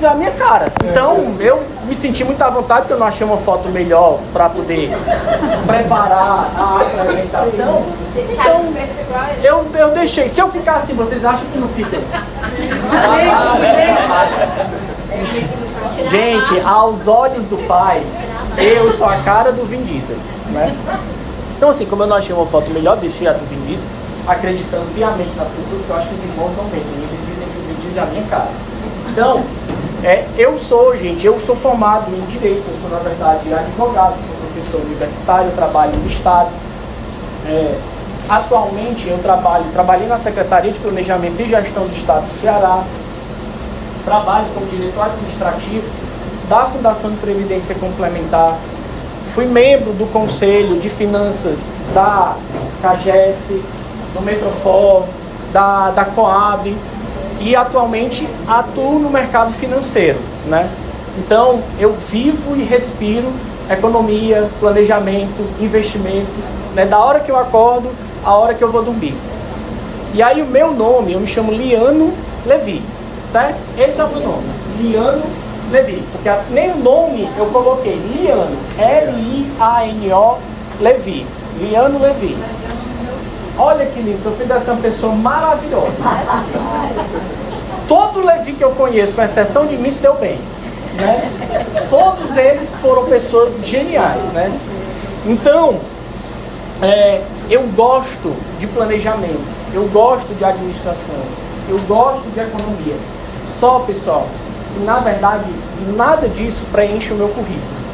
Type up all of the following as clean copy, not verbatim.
é a minha cara. Então, eu me senti muito à vontade, porque eu não achei uma foto melhor para poder preparar a apresentação. Então, eu deixei. Se eu ficar assim, vocês acham que não fica? Gente, aos olhos do Pai, eu sou a cara do Vin Diesel, né? Então, assim, como eu não achei uma foto melhor, deixei a do Vin Diesel, acreditando piamente nas pessoas, que eu acho que os irmãos não mentem. Eles dizem que o Vin Diesel é a minha cara. Então, eu sou formado em Direito, eu sou, na verdade, advogado, sou professor universitário, trabalho no Estado. Atualmente, eu trabalhei na Secretaria de Planejamento e Gestão do Estado do Ceará, trabalho como diretor administrativo da Fundação de Previdência Complementar, fui membro do Conselho de Finanças da CAGES, do Metrofor, da Coab, e atualmente atuo no mercado financeiro, né? Então, eu vivo e respiro economia, planejamento, investimento, né? Da hora que eu acordo, à hora que eu vou dormir. E aí o meu nome, eu me chamo Liano Levi, certo? Esse é o meu nome, Liano Levi, porque nem o nome eu coloquei, Liano, L-I-A-N-O, Levi, Liano Levi. Olha que lindo, seu filho deve ser uma pessoa maravilhosa. Todo Levi que eu conheço, com exceção de mim, se deu bem, né? Todos eles foram pessoas geniais, né? Então, eu gosto de planejamento, eu gosto de administração, eu gosto de economia. Só, pessoal, que na verdade, nada disso preenche o meu currículo.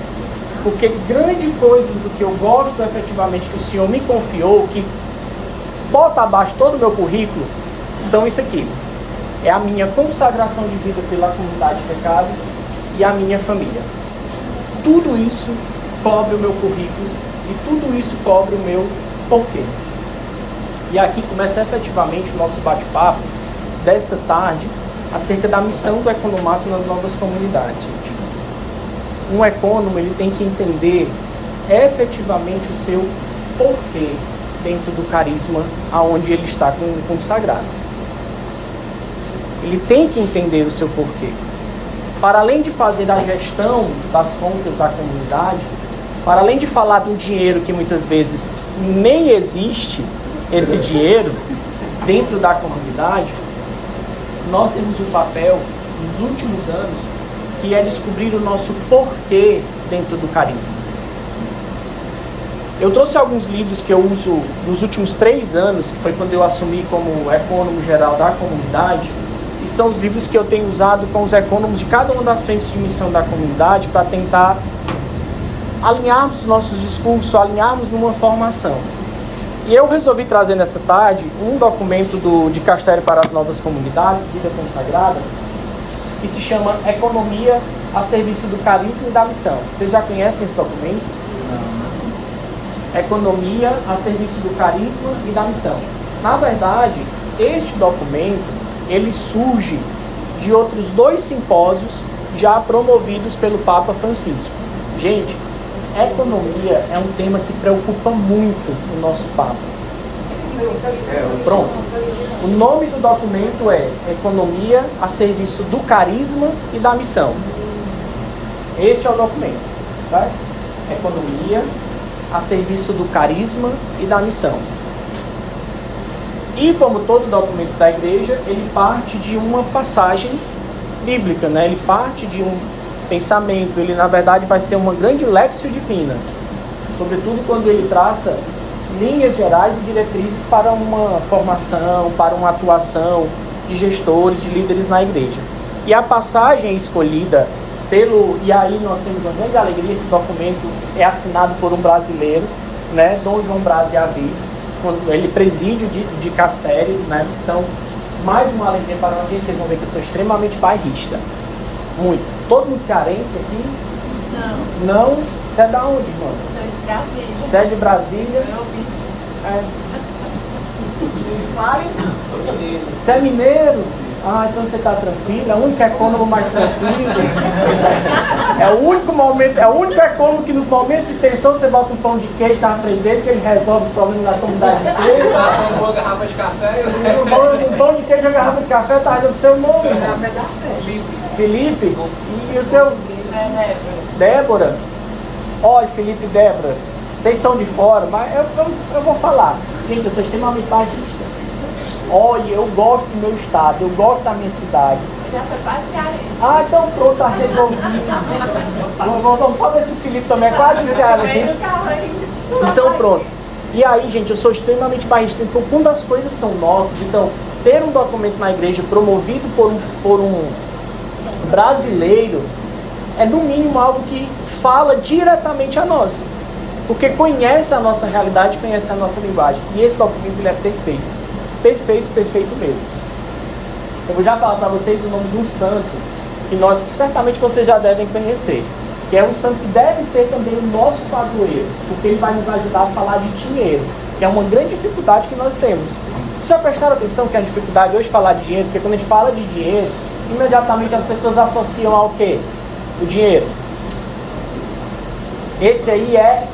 Porque grande coisa do que eu gosto efetivamente, que o Senhor me confiou, que bota abaixo todo o meu currículo, são isso aqui. É a minha consagração de vida pela comunidade de pecado e a minha família. Tudo isso cobre o meu currículo e tudo isso cobre o meu porquê. E aqui começa efetivamente o nosso bate-papo desta tarde acerca da missão do economato nas novas comunidades. Gente. Um econômico, ele tem que entender efetivamente o seu porquê dentro do carisma aonde ele está consagrado. Ele tem que entender o seu porquê. Para além de fazer a gestão das contas da comunidade, para além de falar do dinheiro que muitas vezes nem existe, esse dinheiro, dentro da comunidade, nós temos um papel nos últimos anos que é descobrir o nosso porquê dentro do carisma. Eu trouxe alguns livros que eu uso nos últimos 3 anos, que foi quando eu assumi como ecônomo geral da comunidade, e são os livros que eu tenho usado com os ecônomos de cada uma das frentes de missão da comunidade para tentar alinharmos os nossos discursos, alinharmos numa formação. E eu resolvi trazer nessa tarde um documento de Castério para as Novas Comunidades, Vida Consagrada, que se chama Economia a Serviço do Carisma e da Missão. Vocês já conhecem esse documento? Economia a serviço do carisma e da missão. Na verdade, este documento, ele surge de outros 2 simpósios já promovidos pelo Papa Francisco. Gente, economia é um tema que preocupa muito o nosso Papa. Pronto. O nome do documento é Economia a Serviço do Carisma e da Missão. Este é o documento, tá? Economia a serviço do carisma e da missão. E como todo documento da igreja, ele parte de uma passagem bíblica, né? Ele parte de um pensamento, ele na verdade vai ser uma grande léxio divina, sobretudo quando ele traça linhas gerais e diretrizes para uma formação, para uma atuação de gestores, de líderes na igreja. E a passagem escolhida e aí nós temos uma grande alegria, esse documento é assinado por um brasileiro, né, Dom João Braz de Avis, ele presídio de Castério, né? Então, mais uma alegria para a gente, vocês vão ver que eu sou extremamente bairrista. Muito. Todo mundo cearense aqui? Não. Não? Você é da onde, irmão? Sou de Brasília. Você é de Brasília? Eu Você é mineiro? Ah, então você está tranquilo, é o único ecônomo mais tranquilo. É o único momento, é o único ecônomo que nos momentos de tensão você bota um pão de queijo na frente dele, que ele resolve os problemas da comunidade inteira. Passa uma boa garrafa de café Um pão de queijo e uma garrafa de café, tá o seu nome, irmão. Felipe. E o seu? Débora. Olha, Felipe e Débora, vocês são de fora, mas eu vou falar. Gente, eu sou extremamente bairrista. Olha, eu gosto do meu estado, eu gosto da minha cidade. Ah, então pronto, tá resolvido. Vamos só ver se o Felipe também é quase cearense. Então pronto. E aí, gente, eu sou extremamente bairrista. Então, quando as coisas são nossas, então, ter um documento na igreja promovido por um brasileiro é, no mínimo, algo que fala diretamente a nós. Porque conhece a nossa realidade, conhece a nossa linguagem. E esse documento, ele é perfeito. Perfeito mesmo. Eu vou já falar para vocês o nome de um santo que certamente vocês já devem conhecer, que é um santo que deve ser também o nosso padroeiro, porque ele vai nos ajudar a falar de dinheiro, que é uma grande dificuldade que nós temos. Vocês já prestaram atenção que a dificuldade hoje é falar de dinheiro? Porque quando a gente fala de dinheiro, imediatamente as pessoas associam ao quê? O dinheiro. Esse aí é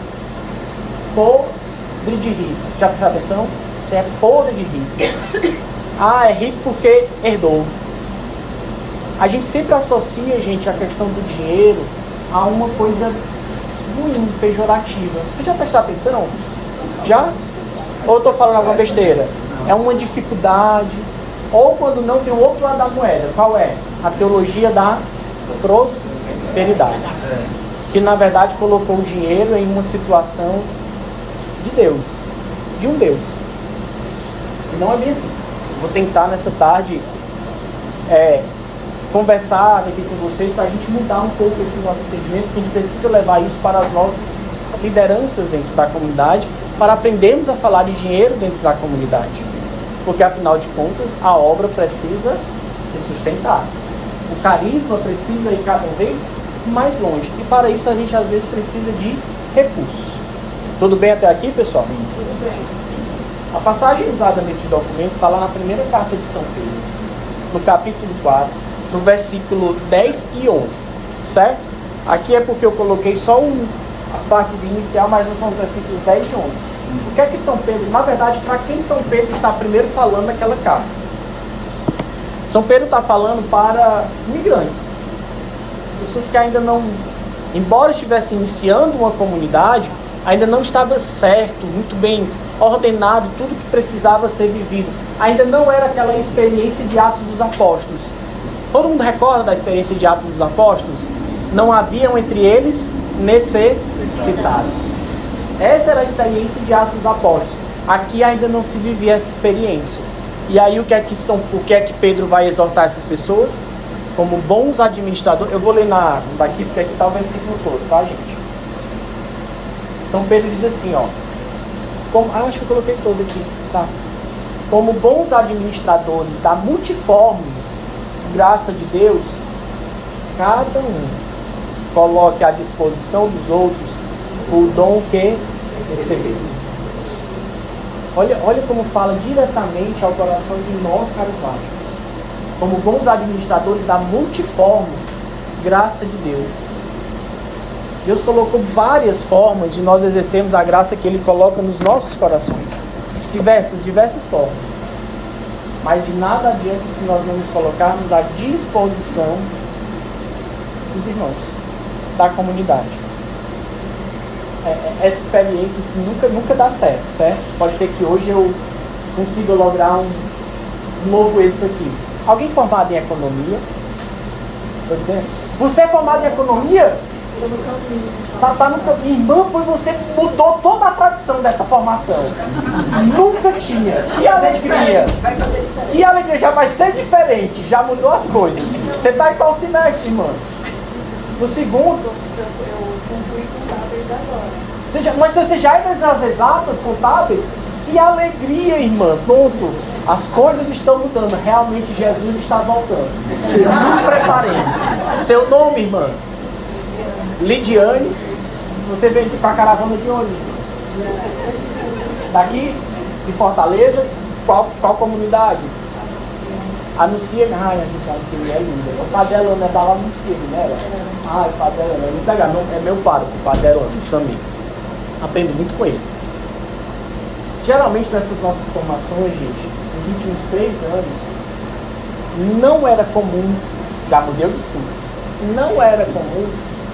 podre de rico. Já prestaram atenção? Você é podre de rico. Ah, é rico porque herdou. A gente sempre associa, gente, a questão do dinheiro a uma coisa ruim, pejorativa. Você já prestou atenção? Já? Ou eu estou falando alguma besteira? É uma dificuldade. Ou quando não, tem o outro lado da moeda. Qual é? A teologia da prosperidade. Que na verdade colocou o dinheiro em uma situação de Deus. De um Deus. Não é bem assim. Vou tentar nessa tarde conversar aqui com vocês para a gente mudar um pouco esse nosso entendimento, que a gente precisa levar isso para as nossas lideranças dentro da comunidade, para aprendermos a falar de dinheiro dentro da comunidade. Porque afinal de contas, a obra precisa se sustentar. O carisma precisa ir cada vez mais longe. E para isso a gente às vezes precisa de recursos. Tudo bem até aqui, pessoal? Tudo bem. A passagem usada nesse documento está lá na primeira carta de São Pedro, no capítulo 4, no versículo 10 e 11, certo? Aqui é porque eu coloquei só a parte inicial, mas não são os versículos 10 e 11. O que é que São Pedro, na verdade, para quem São Pedro está primeiro falando naquela carta? São Pedro está falando para imigrantes, pessoas que ainda não, embora estivessem iniciando uma comunidade, ainda não estava certo, muito bem ordenado, tudo que precisava ser vivido. Ainda não era aquela experiência de Atos dos Apóstolos. Todo mundo recorda da experiência de Atos dos Apóstolos? Não haviam entre eles necessitados. Essa era a experiência de Atos dos Apóstolos. Aqui ainda não se vivia essa experiência. E aí o que é que Pedro vai exortar essas pessoas? Como bons administradores. Eu vou ler daqui, porque aqui está o versículo todo, tá, gente? São Pedro diz assim, ó. Acho que eu coloquei todo aqui, tá? Como bons administradores da multiforme graça de Deus, cada um coloque à disposição dos outros o dom que recebeu. Olha como fala diretamente ao coração de nós carismáticos. Como bons administradores da multiforme graça de Deus. Deus colocou várias formas de nós exercermos a graça que Ele coloca nos nossos corações. Diversas formas. Mas de nada adianta se nós não nos colocarmos à disposição dos irmãos, da comunidade. Essa experiência assim, nunca dá certo. Pode ser que hoje eu consiga lograr um novo êxito aqui. Alguém formado em economia? Estou dizendo? Você é formado em economia? Tá no caminho. Irmã, pois você mudou toda a tradição dessa formação. Nunca tinha. Que alegria. Que alegria, já vai ser diferente. Já mudou as coisas. Você está em qual semestre, irmã? No segundo? Eu concluí contábeis agora. Mas você já é das exatas contábeis? Que alegria, irmã. Pronto. As coisas estão mudando. Realmente Jesus está voltando. Nos preparemos. Seu nome, irmã? Lidiane. Você veio aqui para a caravana de onde? Daqui? De Fortaleza? Qual comunidade? Anuncia, ai, a gente anuncia, é linda. O Padre Elano é da lá anuncia, né? Ai, o Padre Elano, é muito legal, é meu pároco, o Padre Elano, o Samir. Aprendo muito com ele. Geralmente nessas nossas formações, gente, nos últimos 3 anos, não era comum, já mudei o discurso, não era comum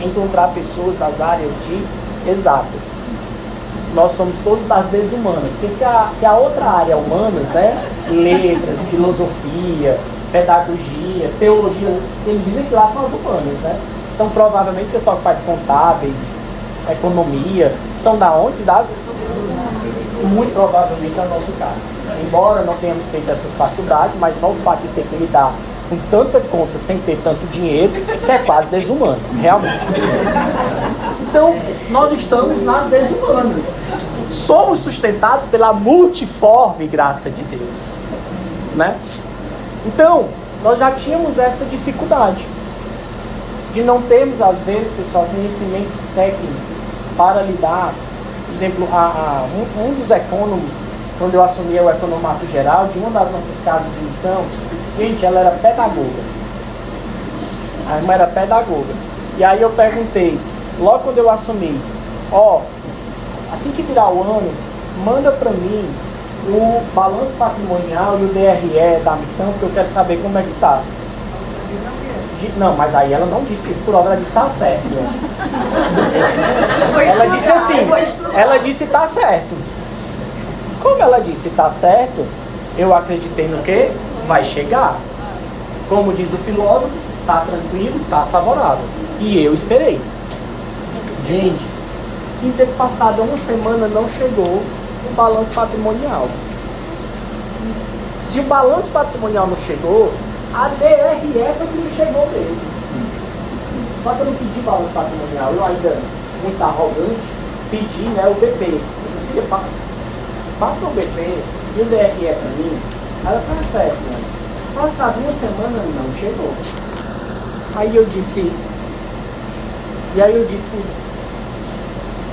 encontrar pessoas das áreas de exatas. Nós somos todos das humanas, porque se a outra área é humanas, né, letras, filosofia, pedagogia, teologia, eles dizem que lá são as humanas, né? Então provavelmente o pessoal que faz contábeis, economia, são da onde? Muito provavelmente é o nosso caso. Embora não tenhamos feito essas faculdades, mas só o fato de ter que lidar com tanta conta sem ter tanto dinheiro, isso é quase desumano, realmente. Então, nós estamos nas desumanas. Somos sustentados pela multiforme graça de Deus, né? Então, nós já tínhamos essa dificuldade de não termos, às vezes, pessoal, conhecimento técnico para lidar. Por exemplo, um dos econômicos, quando eu assumi o economato geral de uma das nossas casas de missão, gente, ela era pedagoga. A irmã era pedagoga. E aí eu perguntei, logo quando eu assumi, assim que virar o ano, manda para mim o balanço patrimonial e o DRE da missão, porque eu quero saber como é que tá. Não, mas aí ela não disse isso por obra, ela disse tá certo. Ela disse assim, ela disse tá certo. Como ela disse tá certo, eu acreditei no quê? Vai chegar. Como diz o filósofo, tá tranquilo, tá favorável. E eu esperei. Gente, em ter passado uma semana não chegou o balanço patrimonial. Se o balanço patrimonial não chegou, a DRE foi que não chegou mesmo. Só que eu não pedi balanço patrimonial, eu ainda, muito arrogante, pedi, né, o BP. Filha, passa o BP e o DRE para mim. Ela tá certo, né? Passado uma semana não chegou. Aí eu disse,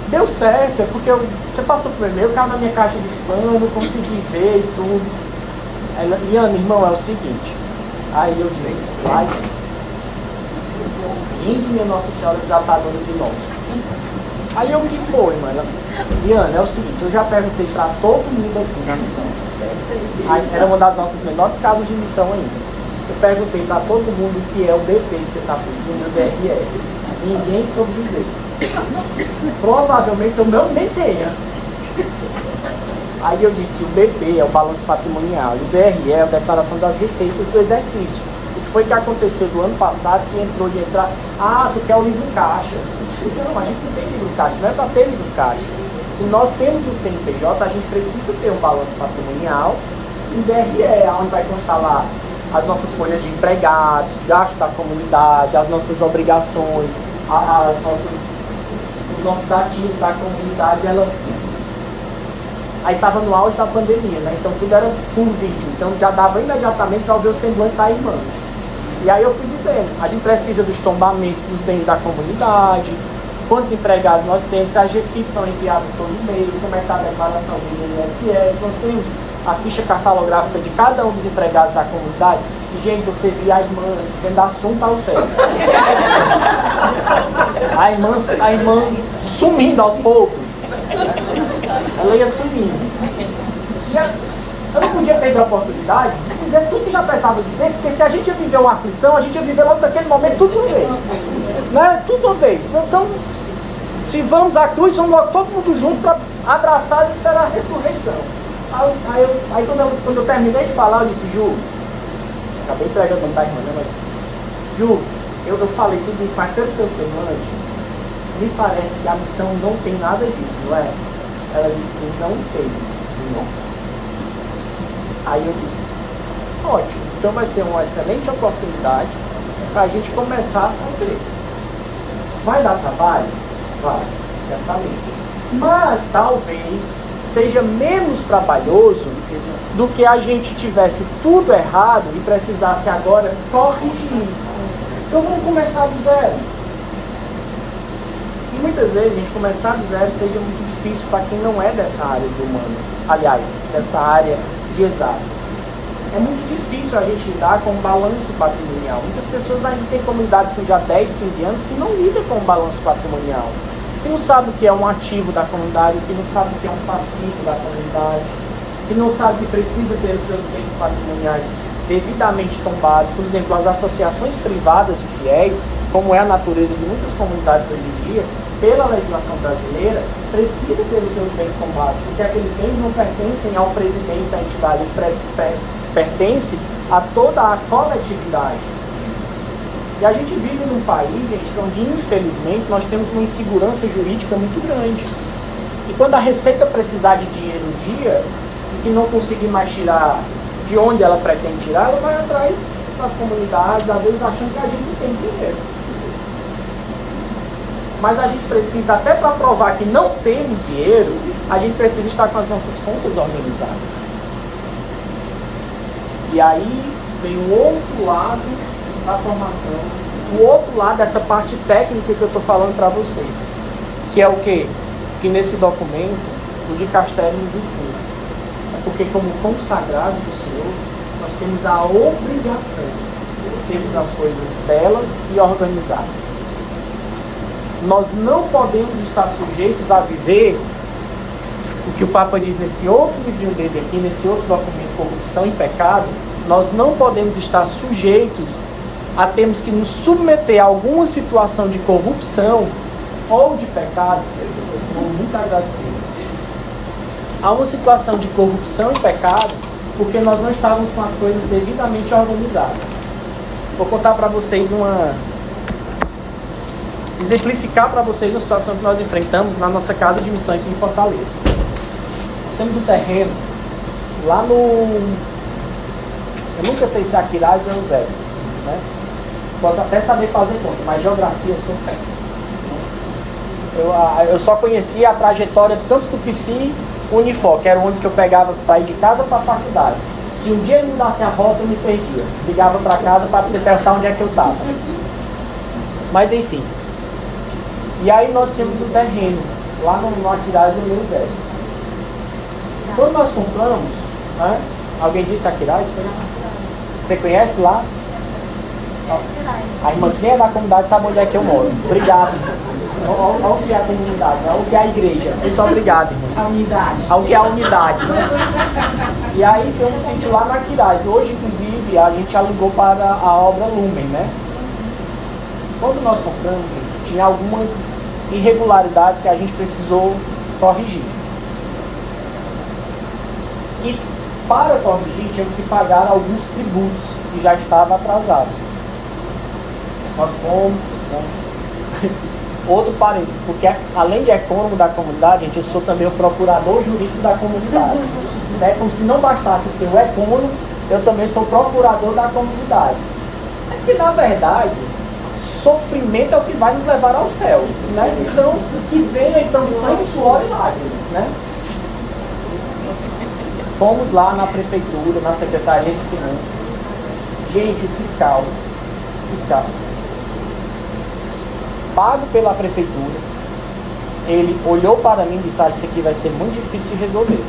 deu certo, é porque você passou por e-mail, caiu na minha caixa de spam, eu não consegui ver e tudo. Ela, Liana, irmão, é o seguinte. Aí eu disse, vai, rende minha Nossa Senhora que já está dando de nós. Aí eu, que foi, mano? Liana, é o seguinte, eu já perguntei para todo mundo aqui na missão. Aí, era uma das nossas menores casas de missão ainda. Eu perguntei para todo mundo o que é o BP que você está pedindo, o DRE. Ninguém soube dizer. Provavelmente eu não nem tenha. Aí eu disse, o BP é o balanço patrimonial, e o DRE é a declaração das receitas do exercício. O que foi que aconteceu do ano passado que entrou de entrar, tu quer o livro caixa. Eu disse, não, a gente não tem livro caixa, não é para ter livro caixa. Se nós temos o CNPJ, a gente precisa ter um balanço patrimonial e um DRE, onde vai constar lá as nossas folhas de empregados, gastos da comunidade, as nossas obrigações, os nossos ativos da comunidade. Aí estava no auge da pandemia, né? Então tudo era por vídeo. Então já dava imediatamente para ver o semblante da irmã. E aí eu fui dizendo, a gente precisa dos tombamentos dos bens da comunidade, quantos empregados nós temos, se as GFIPs são enviadas todo mês, como é que está a declaração do INSS, nós temos a ficha cartolográfica de cada um dos empregados da comunidade. E, gente, você via a irmã sendo assunto ao céu. A irmã sumindo aos poucos. Ela ia sumindo. Eu não podia perder a oportunidade de dizer tudo que já precisava dizer, porque se a gente ia viver uma aflição, a gente ia viver logo naquele momento tudo de uma vez. Né? Tudo de uma vez. Então, se vamos à cruz, vamos logo todo mundo junto para abraçar e esperar a ressurreição. Aí quando eu terminei de falar, eu disse, Ju, acabei entregando o nome da irmã, né? Mas, Ju, eu falei tudo isso, mas pelo seu semblante, me parece que a missão não tem nada disso, não é? Ela disse, não tem, não. Aí eu disse, ótimo, então vai ser uma excelente oportunidade para a gente começar a fazer. Vai dar trabalho? Vai, certamente. Mas talvez seja menos trabalhoso do que a gente tivesse tudo errado e precisasse agora corrigir. Então vamos começar do zero. E muitas vezes a gente começar do zero seja muito difícil para quem não é dessa área de humanas. Aliás, dessa área de exatas. é muito difícil a gente lidar com o balanço patrimonial. Muitas pessoas ainda têm comunidades com já 10, 15 anos que não lidam com o balanço patrimonial, que não sabe o que é um ativo da comunidade, que não sabe o que é um passivo da comunidade, que não sabe que precisa ter os seus bens patrimoniais devidamente tombados. Por exemplo, as associações privadas de fiéis, como é a natureza de muitas comunidades hoje em dia, pela legislação brasileira, precisa ter os seus bens tombados, porque aqueles bens não pertencem ao presidente da entidade, pertence a toda a coletividade. E a gente vive num país, gente, onde infelizmente nós temos uma insegurança jurídica muito grande. E quando a Receita precisar de dinheiro um dia, e que não conseguir mais tirar de onde ela pretende tirar, ela vai atrás das comunidades, às vezes achando que a gente não tem dinheiro. Mas a gente precisa, até para provar que não temos dinheiro, a gente precisa estar com as nossas contas organizadas. E aí vem o outro lado da formação, o outro lado dessa parte técnica que eu estou falando para vocês, que é o quê? Que nesse documento o dicastério nos ensina. É porque como consagrados do Senhor, nós temos a obrigação de termos as coisas belas e organizadas. Nós não podemos estar sujeitos a viver o que o Papa diz nesse outro livrinho dele aqui, nesse outro documento, Corrupção e Pecado. Nós não podemos estar sujeitos a termos que nos submeter a alguma situação de corrupção ou de pecado. Estou muito agradecido. A uma situação de corrupção e pecado, porque nós não estávamos com as coisas devidamente organizadas. Vou contar para vocês exemplificar para vocês uma situação que nós enfrentamos na nossa casa de missão aqui em Fortaleza. Nós temos um terreno lá no... Eu nunca sei se é Aquiraz ou Eusébio, né? Posso até saber fazer conta, mas geografia eu sou péssimo. Eu só conhecia a trajetória do Campos do Pici, Unifor, que era o ônibus que eu pegava para ir de casa para a faculdade. Se um dia ele mudasse a rota, eu me perdia. Ligava para casa para testar onde é que eu estava. Mas enfim. E aí nós tínhamos um terreno lá no Aquiraz e no Eusébio. Quando nós compramos, né? Alguém disse Aquiraz? Você conhece lá? A irmã que nem é da comunidade sabe onde é que eu moro. Obrigado. Olha o que é a comunidade, olha o que é a igreja. Muito obrigado, irmão. A unidade. Olha o que é a unidade. E aí tem um sítio lá na Aquiraz. Hoje, inclusive, a gente alugou para a obra Lumen, né? Quando nós compramos, tinha algumas irregularidades que a gente precisou corrigir. E para corrigir, tínhamos que pagar alguns tributos que já estavam atrasados. Nós fomos, né? Outro parênteses, porque além de econômico da comunidade, gente, eu sou também o procurador jurídico da comunidade. Né? Como se não bastasse ser o econômico, eu também sou procurador da comunidade. É que, na verdade, sofrimento é o que vai nos levar ao céu. Né? Então, que venha então sangue, suor e lágrimas. Né? Fomos lá na prefeitura, na Secretaria de Finanças. Gente, o fiscal, pago pela prefeitura, ele olhou para mim e disse: isso aqui vai ser muito difícil de resolver.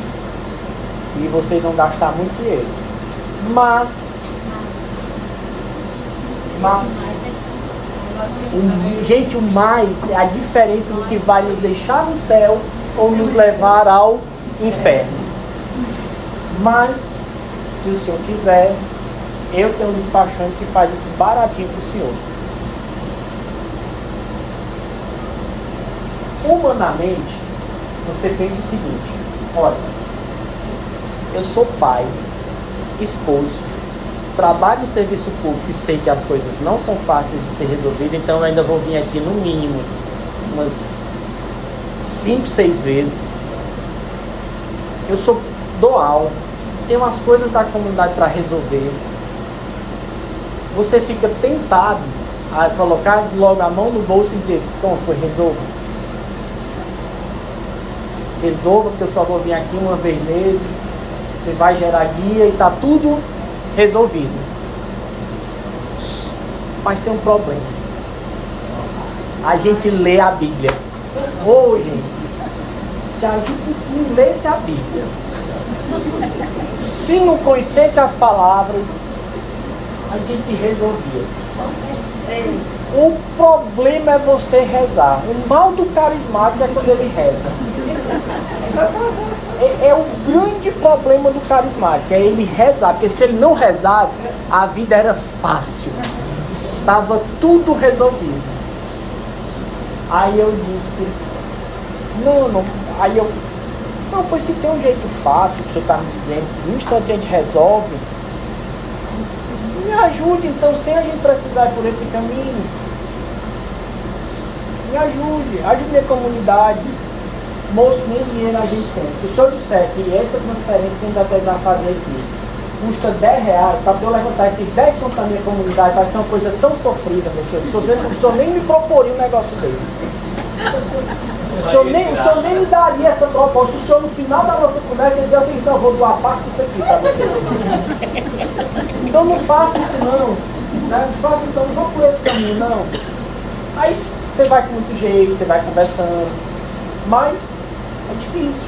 E vocês vão gastar muito dinheiro. Mas gente, o mais é a diferença do que vai nos deixar no céu ou nos levar ao inferno. Mas, se o senhor quiser, eu tenho um despachante que faz isso baratinho para o senhor. Humanamente, você pensa o seguinte: olha, eu sou pai, esposo, trabalho no serviço público e sei que as coisas não são fáceis de ser resolvidas, então eu ainda vou vir aqui no mínimo umas 5, 6 vezes. Eu dou aula, tenho umas coisas da comunidade para resolver. Você fica tentado a colocar logo a mão no bolso e dizer: pronto, resolva. Resolva, porque eu só vou vir aqui uma vez mesmo. Você vai gerar guia e está tudo resolvido. Mas tem um problema. A gente lê a Bíblia. Ô, gente, se a gente não lesse a Bíblia, Se não conhecesse as palavras, a gente resolvia. O problema é você rezar. O mal do carismático é quando ele reza. É o grande problema do carismático, é ele rezar. Porque se ele não rezasse, a vida era fácil. Estava tudo resolvido. Aí eu disse, não, pois se tem um jeito fácil, que o senhor está me dizendo, que num instante a gente resolve, me ajude então, sem a gente precisar ir por esse caminho. Me ajude minha comunidade. Moço, nem dinheiro a gente tem. Se o senhor disser que essa transferência que a gente vai precisar fazer aqui custa R$10, para eu levantar esses 10 contos da minha comunidade, vai ser uma coisa tão sofrida, meu senhor. O senhor nem me proporia um negócio desse. O senhor nem me daria essa proposta. O senhor, no final da nossa conversa, ia dizer assim, então eu vou doar parte disso aqui para vocês. Então não faça isso não. Né? Não faça isso não vou por esse caminho, não. Aí você vai com muito jeito, você vai conversando. Mas é difícil.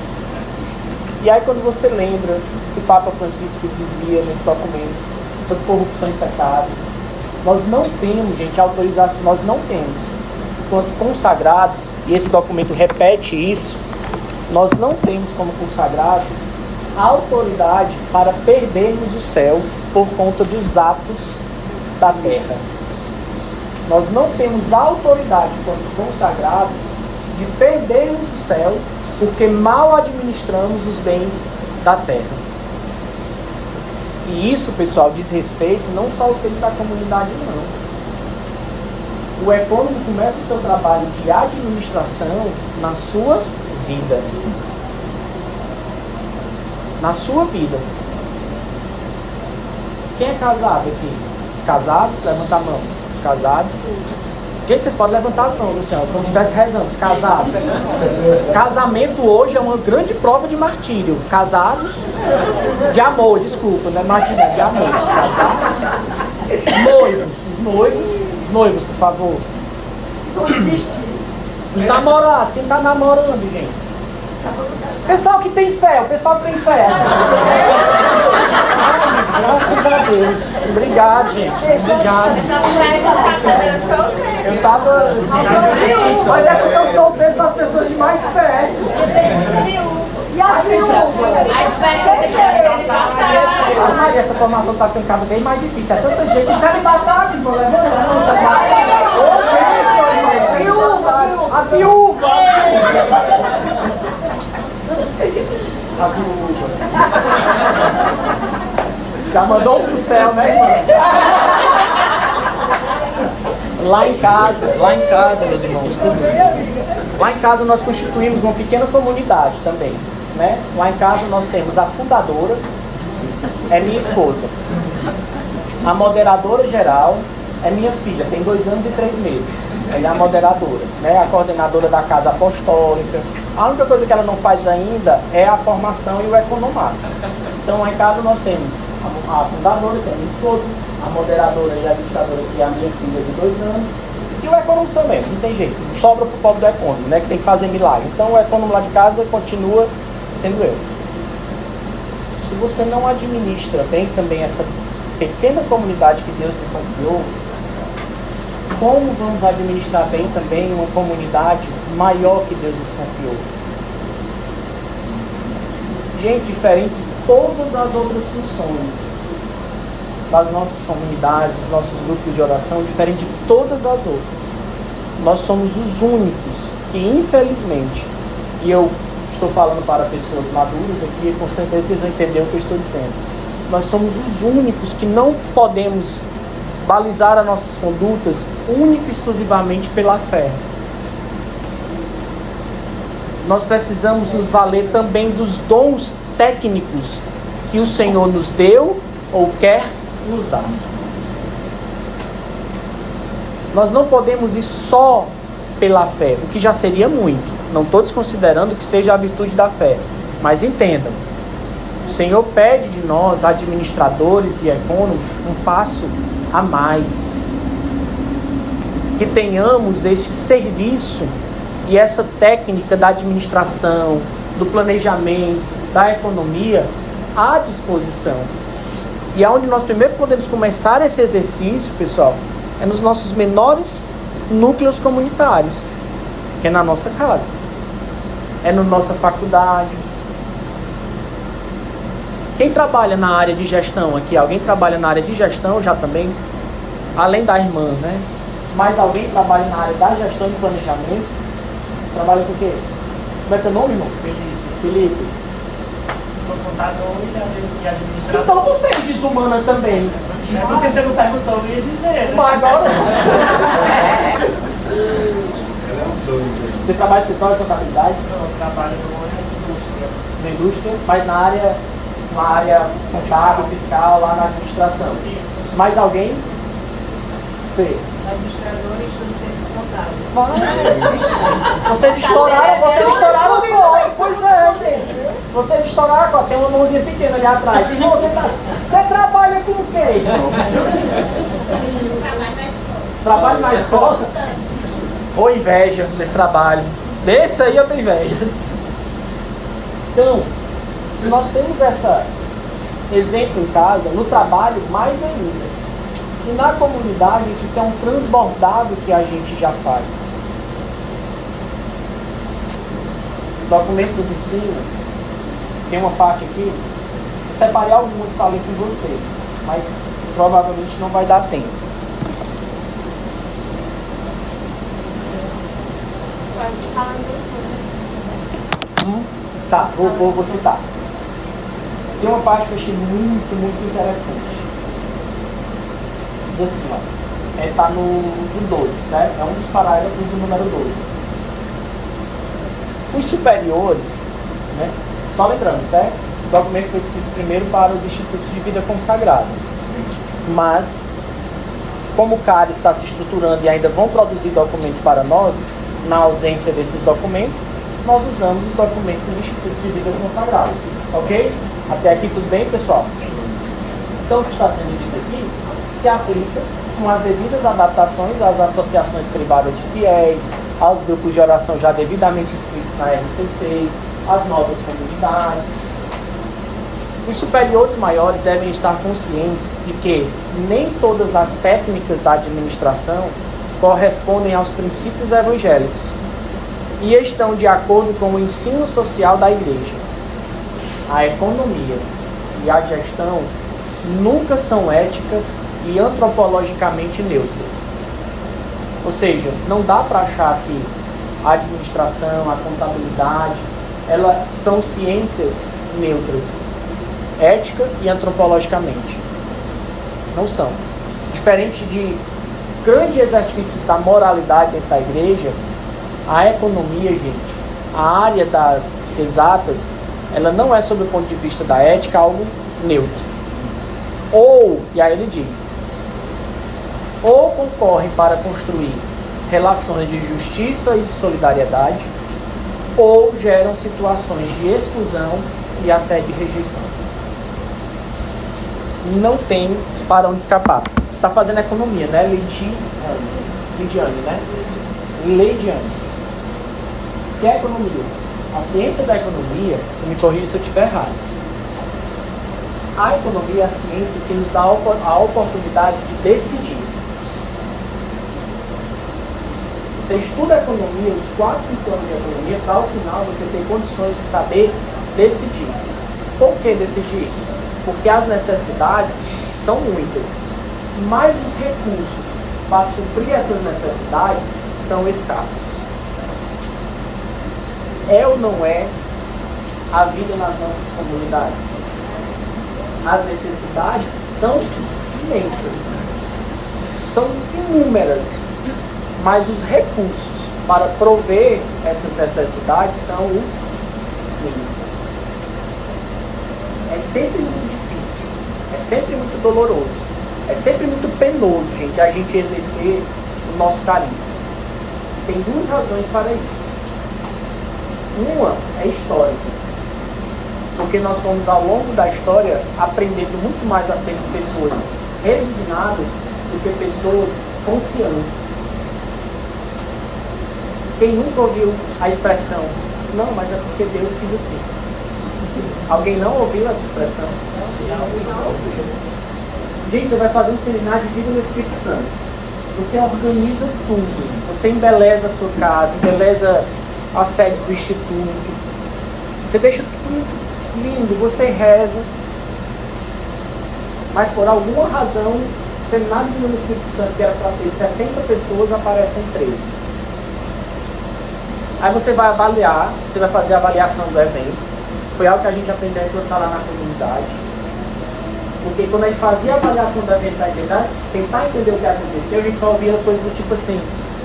E aí quando você lembra que o Papa Francisco dizia nesse documento sobre corrupção e pecado, nós não temos, gente, autorização, nós não temos, enquanto consagrados, e esse documento repete isso, nós não temos como consagrados a autoridade para perdermos o céu por conta dos atos da terra. Nós não temos a autoridade, enquanto consagrados, de perdermos o céu porque mal administramos os bens da terra. E isso, pessoal, diz respeito não só aos bens da comunidade, não. O ecônomo começa o seu trabalho de administração na sua vida. Na sua vida. Quem é casado aqui? Os casados, levanta a mão. Os casados. Gente, vocês podem levantar as mãos, assim, como se estivesse rezando. Os casados. Casamento hoje é uma grande prova de martírio. Casados, de amor, desculpa, não é martírio, é de amor. Casados. Noivos, por favor. Os namorados, quem está namorando, gente? Pessoal que tem fé, o pessoal que tem fé. Graças a Deus. Obrigado, gente. Obrigado. Eu tava. Mas é porque eu solteiro, são as pessoas de mais fé. E as viúvas? Essa formação está ficando cada vez mais difícil. É tanta gente. O celibatário, vou levantar. A viúva. Já mandou pro céu, né, irmão? Lá em casa, meus irmãos, lá em casa nós constituímos uma pequena comunidade também, né? Lá em casa nós temos a fundadora, é minha esposa. A moderadora geral é minha filha, tem 2 anos e 3 meses. Ela é a moderadora, né? A coordenadora da casa apostólica. A única coisa que ela não faz ainda é a formação e o economato. Então lá em casa nós temos a fundadora, que é a minha esposa, a moderadora e a administradora, que é a minha filha de 2 anos, e o econômico também, não tem jeito, sobra pro pobre do econômico, né, que tem que fazer milagre. Então o econômico lá de casa continua sendo eu. Se você não administra bem também essa pequena comunidade que Deus lhe confiou, como vamos administrar bem também uma comunidade maior que Deus nos confiou? Gente, diferente de todas as outras funções das nossas comunidades, dos nossos grupos de oração, diferente de todas as outras, nós somos os únicos que, infelizmente, e eu estou falando para pessoas maduras aqui, com certeza vocês vão entender o que eu estou dizendo, nós somos os únicos que não podemos balizar as nossas condutas única e exclusivamente pela fé. Nós precisamos nos valer também dos dons técnicos que o Senhor nos deu ou quer nos dar. Nós não podemos ir só pela fé, o que já seria muito. Não estou desconsiderando que seja a virtude da fé, mas entendam, o Senhor pede de nós, administradores e econômicos, um passo a mais. Que tenhamos este serviço e essa técnica da administração, do planejamento, da economia, à disposição. E aonde nós primeiro podemos começar esse exercício, pessoal, é nos nossos menores núcleos comunitários, que é na nossa casa, é na nossa faculdade. Quem trabalha na área de gestão aqui? Alguém trabalha na área de gestão já também? Além da irmã, né? Mas alguém trabalha na área da gestão de planejamento? Trabalha com o quê? Como é teu nome, irmão? Felipe. Sou contador e administrador. Então você é desumana também. Porque você não perguntou, eu ia dizer, né? Mas agora... Você trabalha em escritório de contabilidade? Eu trabalho numa indústria. Na indústria, mas na área contábil, fiscal, lá na administração. Isso. Mais alguém? Sei. Administradora e estudo ciências contábeis. Vocês estouraram a cota. Pois é, gente. Vocês estouraram a cota. Tem uma mãozinha pequena ali atrás. Irmão, você trabalha com o quê, irmão? Trabalho na escola? Ou inveja desse trabalho. Desse aí eu tenho inveja. Então, se nós temos esse exemplo em casa, no trabalho, mais ainda. E na comunidade, isso é um transbordado que a gente já faz. O documento nos ensina, tem uma parte aqui, eu separei algumas para ler com vocês, mas provavelmente não vai dar tempo. Pode falar mesmo. Tá, vou citar. Tem uma parte que eu achei muito interessante. Diz assim, ó. Tá no 12, certo? É um dos parágrafos do número 12. Os superiores, né? Só lembrando, certo? O documento foi escrito primeiro para os institutos de vida consagrada. Mas, como o CAR está se estruturando e ainda vão produzir documentos para nós, na ausência desses documentos, nós usamos os documentos dos institutos de vida consagrada. Ok? Até aqui tudo bem, pessoal? Então, o que está sendo dito aqui se aplica com as devidas adaptações às associações privadas de fiéis, aos grupos de oração já devidamente inscritos na RCC, às novas comunidades. Os superiores maiores devem estar conscientes de que nem todas as técnicas da administração correspondem aos princípios evangélicos e estão de acordo com o ensino social da igreja. A economia e a gestão nunca são ética e antropologicamente neutras. Ou seja, não dá para achar que a administração, a contabilidade, elas são ciências neutras, ética e antropologicamente. Não são. Diferente de grandes exercícios da moralidade dentro da igreja, a economia, gente, a área das exatas, ela não é, sob o ponto de vista da ética, algo neutro. Ou, e aí ele diz, ou concorrem para construir relações de justiça e de solidariedade, ou geram situações de exclusão e até de rejeição. Não tem para onde escapar. Você está fazendo economia, né? Lidiane, né? Lidiane. O que é economia? A ciência da economia, você me corrige se eu estiver errado. A economia é a ciência que nos dá a oportunidade de decidir. Você estuda economia, os 4, 5 anos de economia, para ao final você ter condições de saber decidir. Por que decidir? Porque as necessidades são muitas, mas os recursos para suprir essas necessidades são escassos. É ou não é a vida nas nossas comunidades? As necessidades são imensas, são inúmeras, mas os recursos para prover essas necessidades são os mínimos. É sempre muito difícil, é sempre muito doloroso, é sempre muito penoso, gente, a gente exercer o nosso carisma. Tem 2 razões para isso. Uma é histórica, porque nós fomos ao longo da história aprendendo muito mais a sermos pessoas resignadas do que pessoas confiantes. Quem nunca ouviu a expressão, não, mas é porque Deus quis assim. Alguém não ouviu essa expressão? Gente, você vai fazer um seminário de vida no Espírito Santo. Você organiza tudo. Você embeleza a sua casa, embeleza a sede do instituto. Você deixa tudo lindo, você reza. Mas por alguma razão, o seminário de vida no Espírito Santo, que era para ter 70 pessoas, aparecem 13. Aí você vai avaliar, você vai fazer a avaliação do evento. Foi algo que a gente aprendeu quando está lá na comunidade. Porque quando a gente fazia a avaliação do evento da identidade, tentar entender o que aconteceu, a gente só ouvia coisas do tipo assim: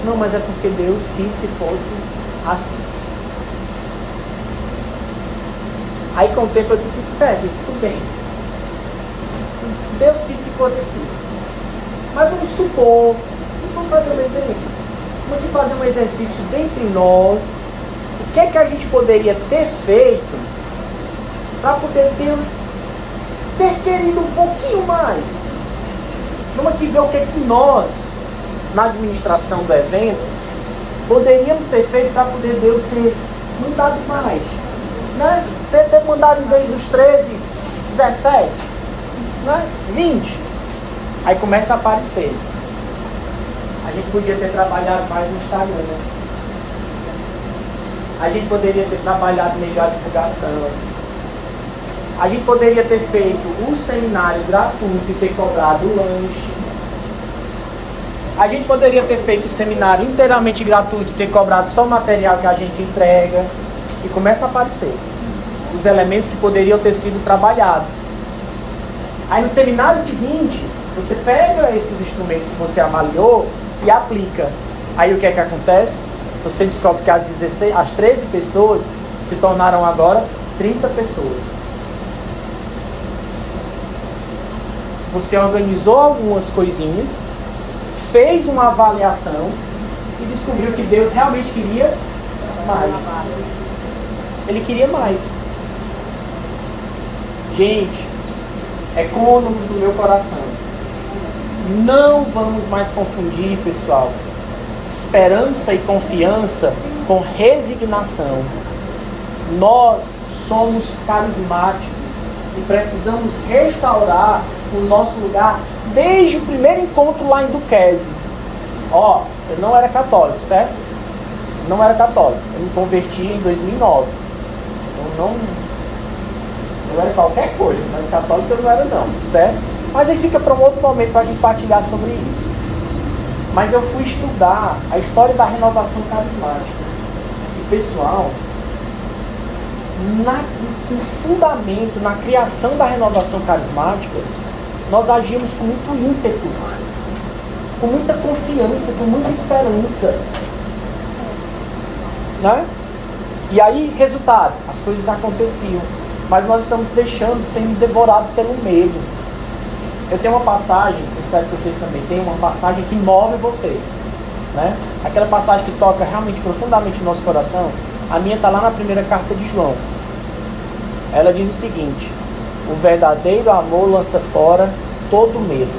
não, mas é porque Deus quis que fosse assim. Aí com o tempo eu disse assim: certo, tudo bem. Deus quis que fosse assim. Mas vamos supor, vamos fazer um exemplo. Vamos fazer um exercício dentre nós. O que é que a gente poderia ter feito para poder Deus ter querido um pouquinho mais? Vamos aqui ver o que é que nós, na administração do evento, poderíamos ter feito para poder Deus ter mandado mais, né? Ter mandado, em vez dos 13, 17, né? 20. Aí começa a aparecer. A gente podia ter trabalhado mais no Instagram, né? A gente poderia ter trabalhado melhor a divulgação. A gente poderia ter feito um seminário gratuito e ter cobrado o lanche. A gente poderia ter feito o seminário inteiramente gratuito e ter cobrado só o material que a gente entrega. E começa a aparecer os elementos que poderiam ter sido trabalhados. Aí no seminário seguinte, você pega esses instrumentos que você avaliou e aplica. Aí o que é que acontece? Você descobre que as 13 pessoas se tornaram agora 30 pessoas. Você organizou algumas coisinhas, fez uma avaliação e descobriu que Deus realmente queria mais. Ele queria mais. Gente, econômicos do meu coração, não vamos mais confundir, pessoal, esperança e confiança com resignação. Nós somos carismáticos e precisamos restaurar o nosso lugar desde o primeiro encontro lá em Duquesne. Ó, eu não era católico, certo? Não era católico. Eu me converti em 2009. Eu era qualquer coisa, mas católico eu não era não, certo? Mas aí fica para um outro momento para a gente partilhar sobre isso. Mas eu fui estudar a história da renovação carismática. E pessoal, no fundamento, na criação da renovação carismática, nós agimos com muito ímpeto, com muita confiança, com muita esperança, né? E aí, resultado, as coisas aconteciam, mas nós estamos deixando, sendo devorados pelo medo. Eu tenho uma passagem, eu espero que vocês também tenham uma passagem que move vocês, né? Aquela passagem que toca realmente profundamente no nosso coração. A minha está lá na primeira carta de João. Ela diz o seguinte: o verdadeiro amor lança fora todo medo.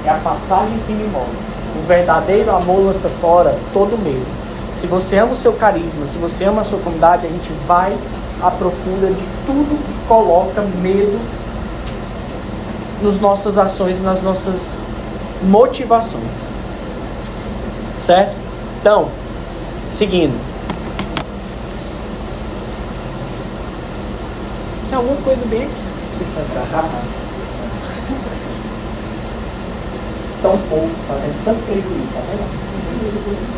É a passagem que me move. O verdadeiro amor lança fora todo medo. Se você ama o seu carisma, se você ama a sua comunidade, a gente vai à procura de tudo que coloca medo nas nossas ações, nas nossas motivações. Certo? Então, seguindo. Tem alguma coisa bem aqui? Não sei se as garrafas. Tão pouco, fazendo tanto prejuízo, tá vendo?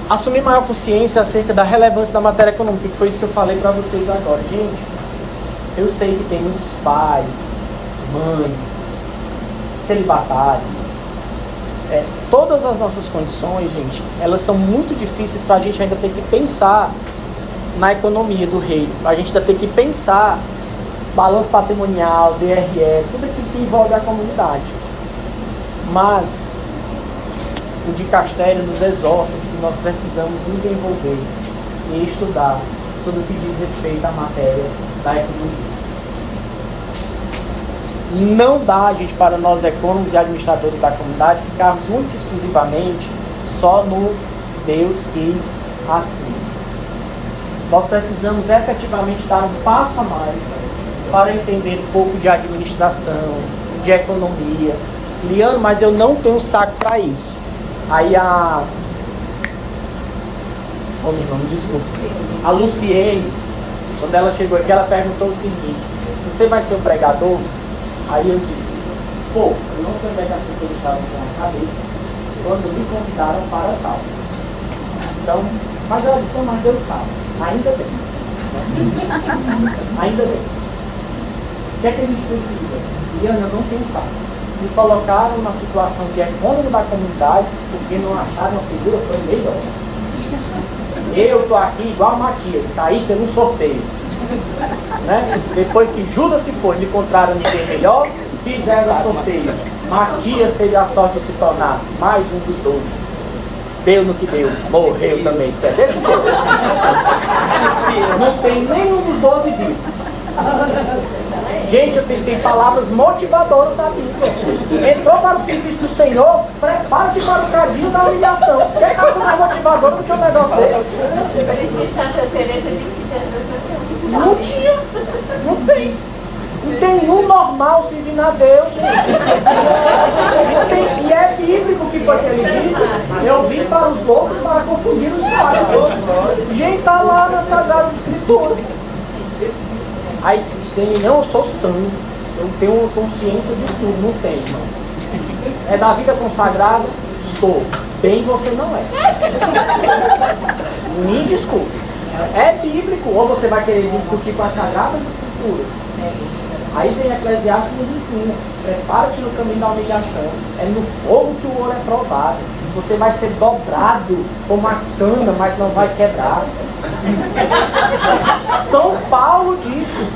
Assumir maior consciência acerca da relevância da matéria econômica, que foi isso que eu falei para vocês agora. Gente, eu sei que tem muitos pais, mães, celibatários. Todas as nossas condições, gente, elas são muito difíceis para a gente ainda ter que pensar na economia do reino. A gente ainda tem que pensar balanço patrimonial, DRE, tudo aquilo que envolve a comunidade. Mas o dicastério nos exorta de que nós precisamos nos envolver e estudar sobre o que diz respeito à matéria da economia. Não dá, gente, para nós econômicos e administradores da comunidade ficarmos única e exclusivamente só no Deus quis assim. Nós precisamos efetivamente dar um passo a mais para entender um pouco de administração, de economia. Liano, mas eu não tenho saco para isso. Aí oh, meu nome, desculpa. A Luciene, quando ela chegou aqui, ela perguntou o seguinte: você vai ser o pregador? Aí eu disse: pô, eu não sei onde é que as pessoas estavam com a cabeça quando me convidaram para tal. Então, mas ela disse: não, mas Deus sabe. Ainda bem. Ainda bem. O que é que a gente precisa? Liana, eu não tenho saco. Me colocaram na situação de econômico da comunidade porque não acharam uma figura, foi melhor. Eu estou aqui igual a Matias, caí pelo sorteio. Né? Depois que Judas se foi, me encontraram ninguém melhor, fizeram o sorteio. Matias teve a sorte de se tornar mais um dos 12. Deu no que deu, morreu também. Não tem nenhum dos 12 vivos. Gente, tem palavras motivadoras da Bíblia. Entrou para o serviço do Senhor, prepare-se para o cadinho da humilhação. Que coisa mais motivadora do que um negócio desse? Por isso que Santa Teresa disse que Jesus Não tinha. Não tem. Não tem nenhum normal servindo a Deus, gente. Não tem. E é bíblico o que foi que ele disse. Eu vim para os loucos para confundir os sábios. Gente, está lá na Sagrada Escritura. Aí, não, eu sou santo, eu tenho consciência de tudo, não tem, irmão. É da vida consagrada? Sou. Bem você não é. Me desculpe. É bíblico, ou você vai querer discutir com as Sagradas Escrituras. Aí vem Eclesiastes e nos ensina: prepara-te no caminho da humilhação. É no fogo que o ouro é provado. Você vai ser dobrado como a cana, mas não vai quebrar. São Paulo disse: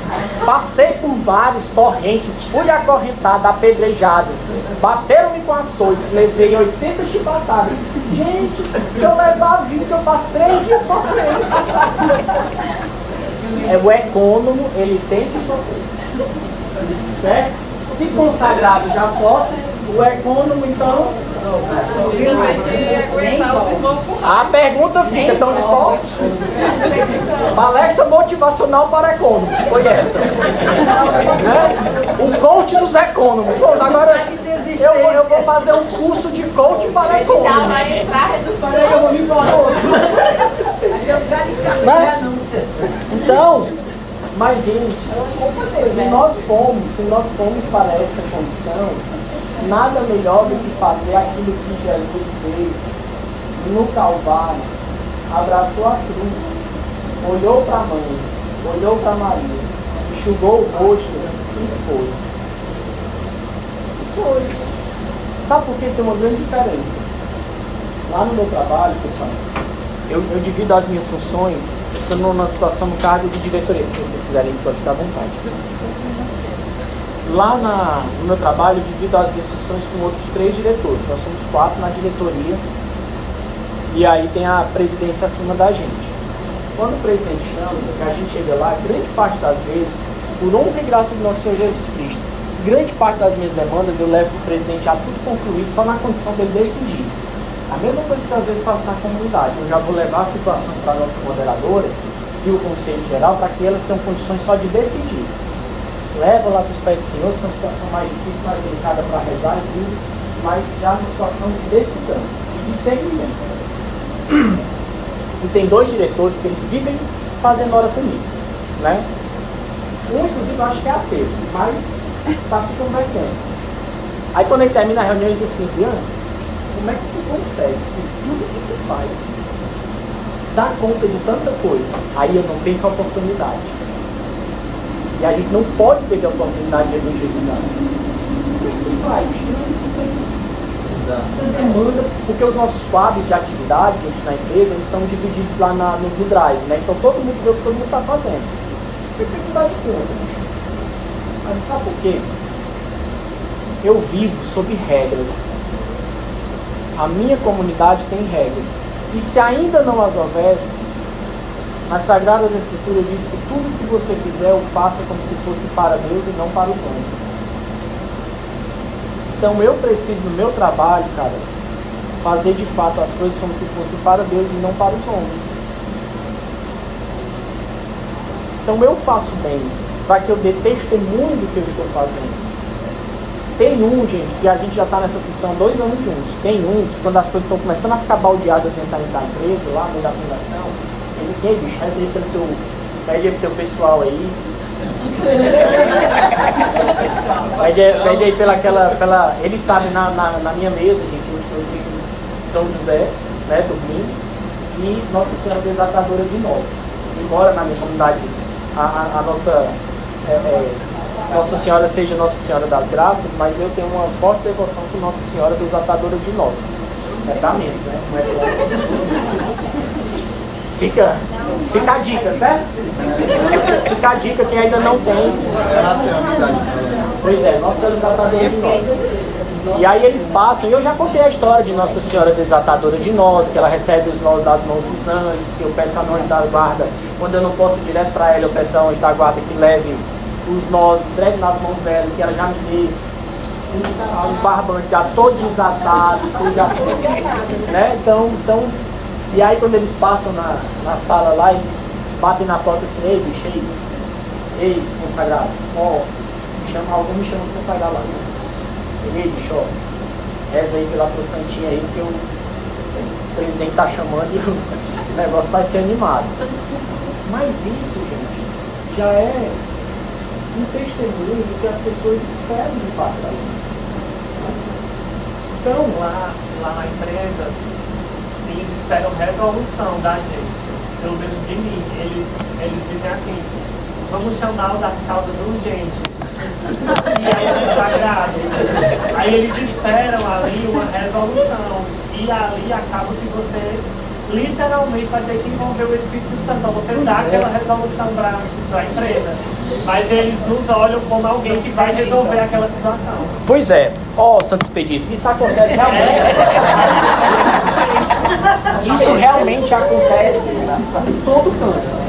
passei por vários torrentes, fui acorrentado, apedrejado, bateram-me com açoites, levei 80 chibatadas. Gente, se eu levar 20, eu passo 3 dias sofrendo. É o econômico, ele tem que sofrer. Certo? Se consagrado já sofre, o econômico então. A pergunta fica: estão dispostos? Palestra motivacional para econômicos. Foi essa. Né? O coach dos econômicos. Pronto, agora eu vou fazer um curso de coach para econômicos. Já vai entrar redução. Peraí que eu vou me então, mas gente, se nós formos para essa condição, nada melhor do que fazer aquilo que Jesus fez no Calvário. Abraçou a cruz, olhou para a mãe, olhou para Maria, enxugou o rosto e foi. Foi. Sabe por que tem uma grande diferença? Lá no meu trabalho, pessoal, eu divido as minhas funções, estou numa situação no cargo de diretoria. Se vocês quiserem, pode ficar à vontade. Lá no meu trabalho, eu divido as minhas funções com outros 3 diretores. Nós somos 4 na diretoria. E aí tem a presidência acima da gente. Quando o presidente chama, que a gente chega lá, grande parte das vezes, por honra e graça do nosso Senhor Jesus Cristo, grande parte das minhas demandas eu levo para o presidente já tudo concluído, só na condição dele decidir. A mesma coisa que às vezes faço na comunidade. Eu já vou levar a situação para a nossa moderadora e o Conselho Geral para que elas tenham condições só de decidir. Leva lá para os pés do Senhor, é uma situação mais difícil, mais delicada para rezar e tudo, mas já uma situação de decisão, de segmento. E tem 2 diretores que eles vivem fazendo hora comigo, né? Um, inclusive, eu acho que é ateu, mas está se convertendo. Aí quando ele termina a reunião, ele diz assim: Diana, como é que tu consegue, com tudo que tu faz, dar conta de tanta coisa? Aí eu não perco a oportunidade. E a gente não pode perder a oportunidade de evangelizar. Como é que tu faz? Essa demanda, porque os nossos quadros de atividade, gente, na empresa, eles são divididos lá no Drive, né? Então todo mundo vê o que todo mundo está fazendo. Por que tu dá de conta? Mas sabe por quê? Eu vivo sob regras. A minha comunidade tem regras. E se ainda não as houvesse, as Sagradas Escrituras diz que tudo que você fizer, o faça como se fosse para Deus e não para os homens. Então eu preciso, no meu trabalho, cara, fazer de fato as coisas como se fosse para Deus e não para os homens. Então eu faço bem para que eu dê testemunho do que eu estou fazendo. Tem um, gente, que a gente já está nessa função 2 anos juntos. Tem um que quando as coisas estão começando a ficar baldeadas dentro da empresa, lá no meio da fundação, ele diz assim: ei bicho, reza aí pede aí pro teu pessoal aí. Pede aí pela. Ele sabe, na minha mesa, gente, eu tenho São José, né, dormindo, e Nossa Senhora Desatadora de Nós. Embora na minha comunidade a nossa Nossa Senhora seja Nossa Senhora das Graças, mas eu tenho uma forte devoção por Nossa Senhora Desatadora de Nós. É pra menos, né? Não é Fica a dica, certo? Fica a dica que ainda não tem. Pois é, Nossa Senhora Desatadora de Nós. E aí eles passam, e eu já contei a história de Nossa Senhora Desatadora de Nós, que ela recebe os nós das mãos dos anjos, que eu peço a anjo da guarda, quando eu não posso ir direto para ela, eu peço a anjo da guarda que leve os nós, entregue nas mãos dela, que ela já me dê um barbante já todo desatado, já, né? Então, e aí quando eles passam na sala lá, eles batem na porta assim: ei bicho, ei consagrado, alguém me chama de consagrado lá. Ei bicho, reza aí pela tua santinha aí, porque o presidente tá chamando e o negócio vai ser animado. Mas isso, gente, já é um testemunho do que as pessoas esperam de fato da gente. Então, lá na empresa, eles esperam resolução da gente, pelo menos de mim. Eles dizem assim: vamos chamar das causas urgentes. E aí é sagrado. Aí eles esperam ali uma resolução. E ali acaba que você literalmente vai ter que envolver o Espírito Santo. Então você dá aquela resolução para a empresa. Mas eles nos olham como alguém que vai resolver aquela situação. Pois é, Santo Expedito, isso acontece realmente. Isso realmente acontece em todo canto.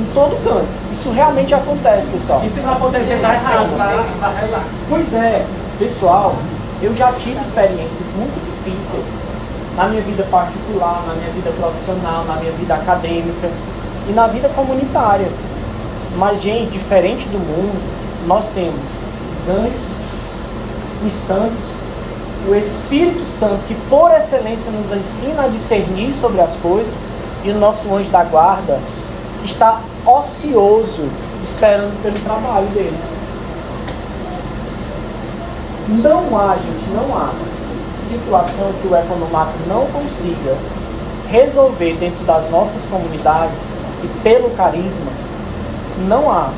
Em todo canto. Isso realmente acontece, pessoal. E se não acontecer, tá errado, vai rezar. Pois é, pessoal, eu já tive experiências muito difíceis na minha vida particular, na minha vida profissional, na minha vida acadêmica e na vida comunitária. Mas, gente, diferente do mundo, nós temos os anjos, os santos, o Espírito Santo, que por excelência nos ensina a discernir sobre as coisas, e o nosso anjo da guarda está ocioso, esperando pelo trabalho dele. Não há situação que o economato não consiga resolver dentro das nossas comunidades, e pelo carisma, não há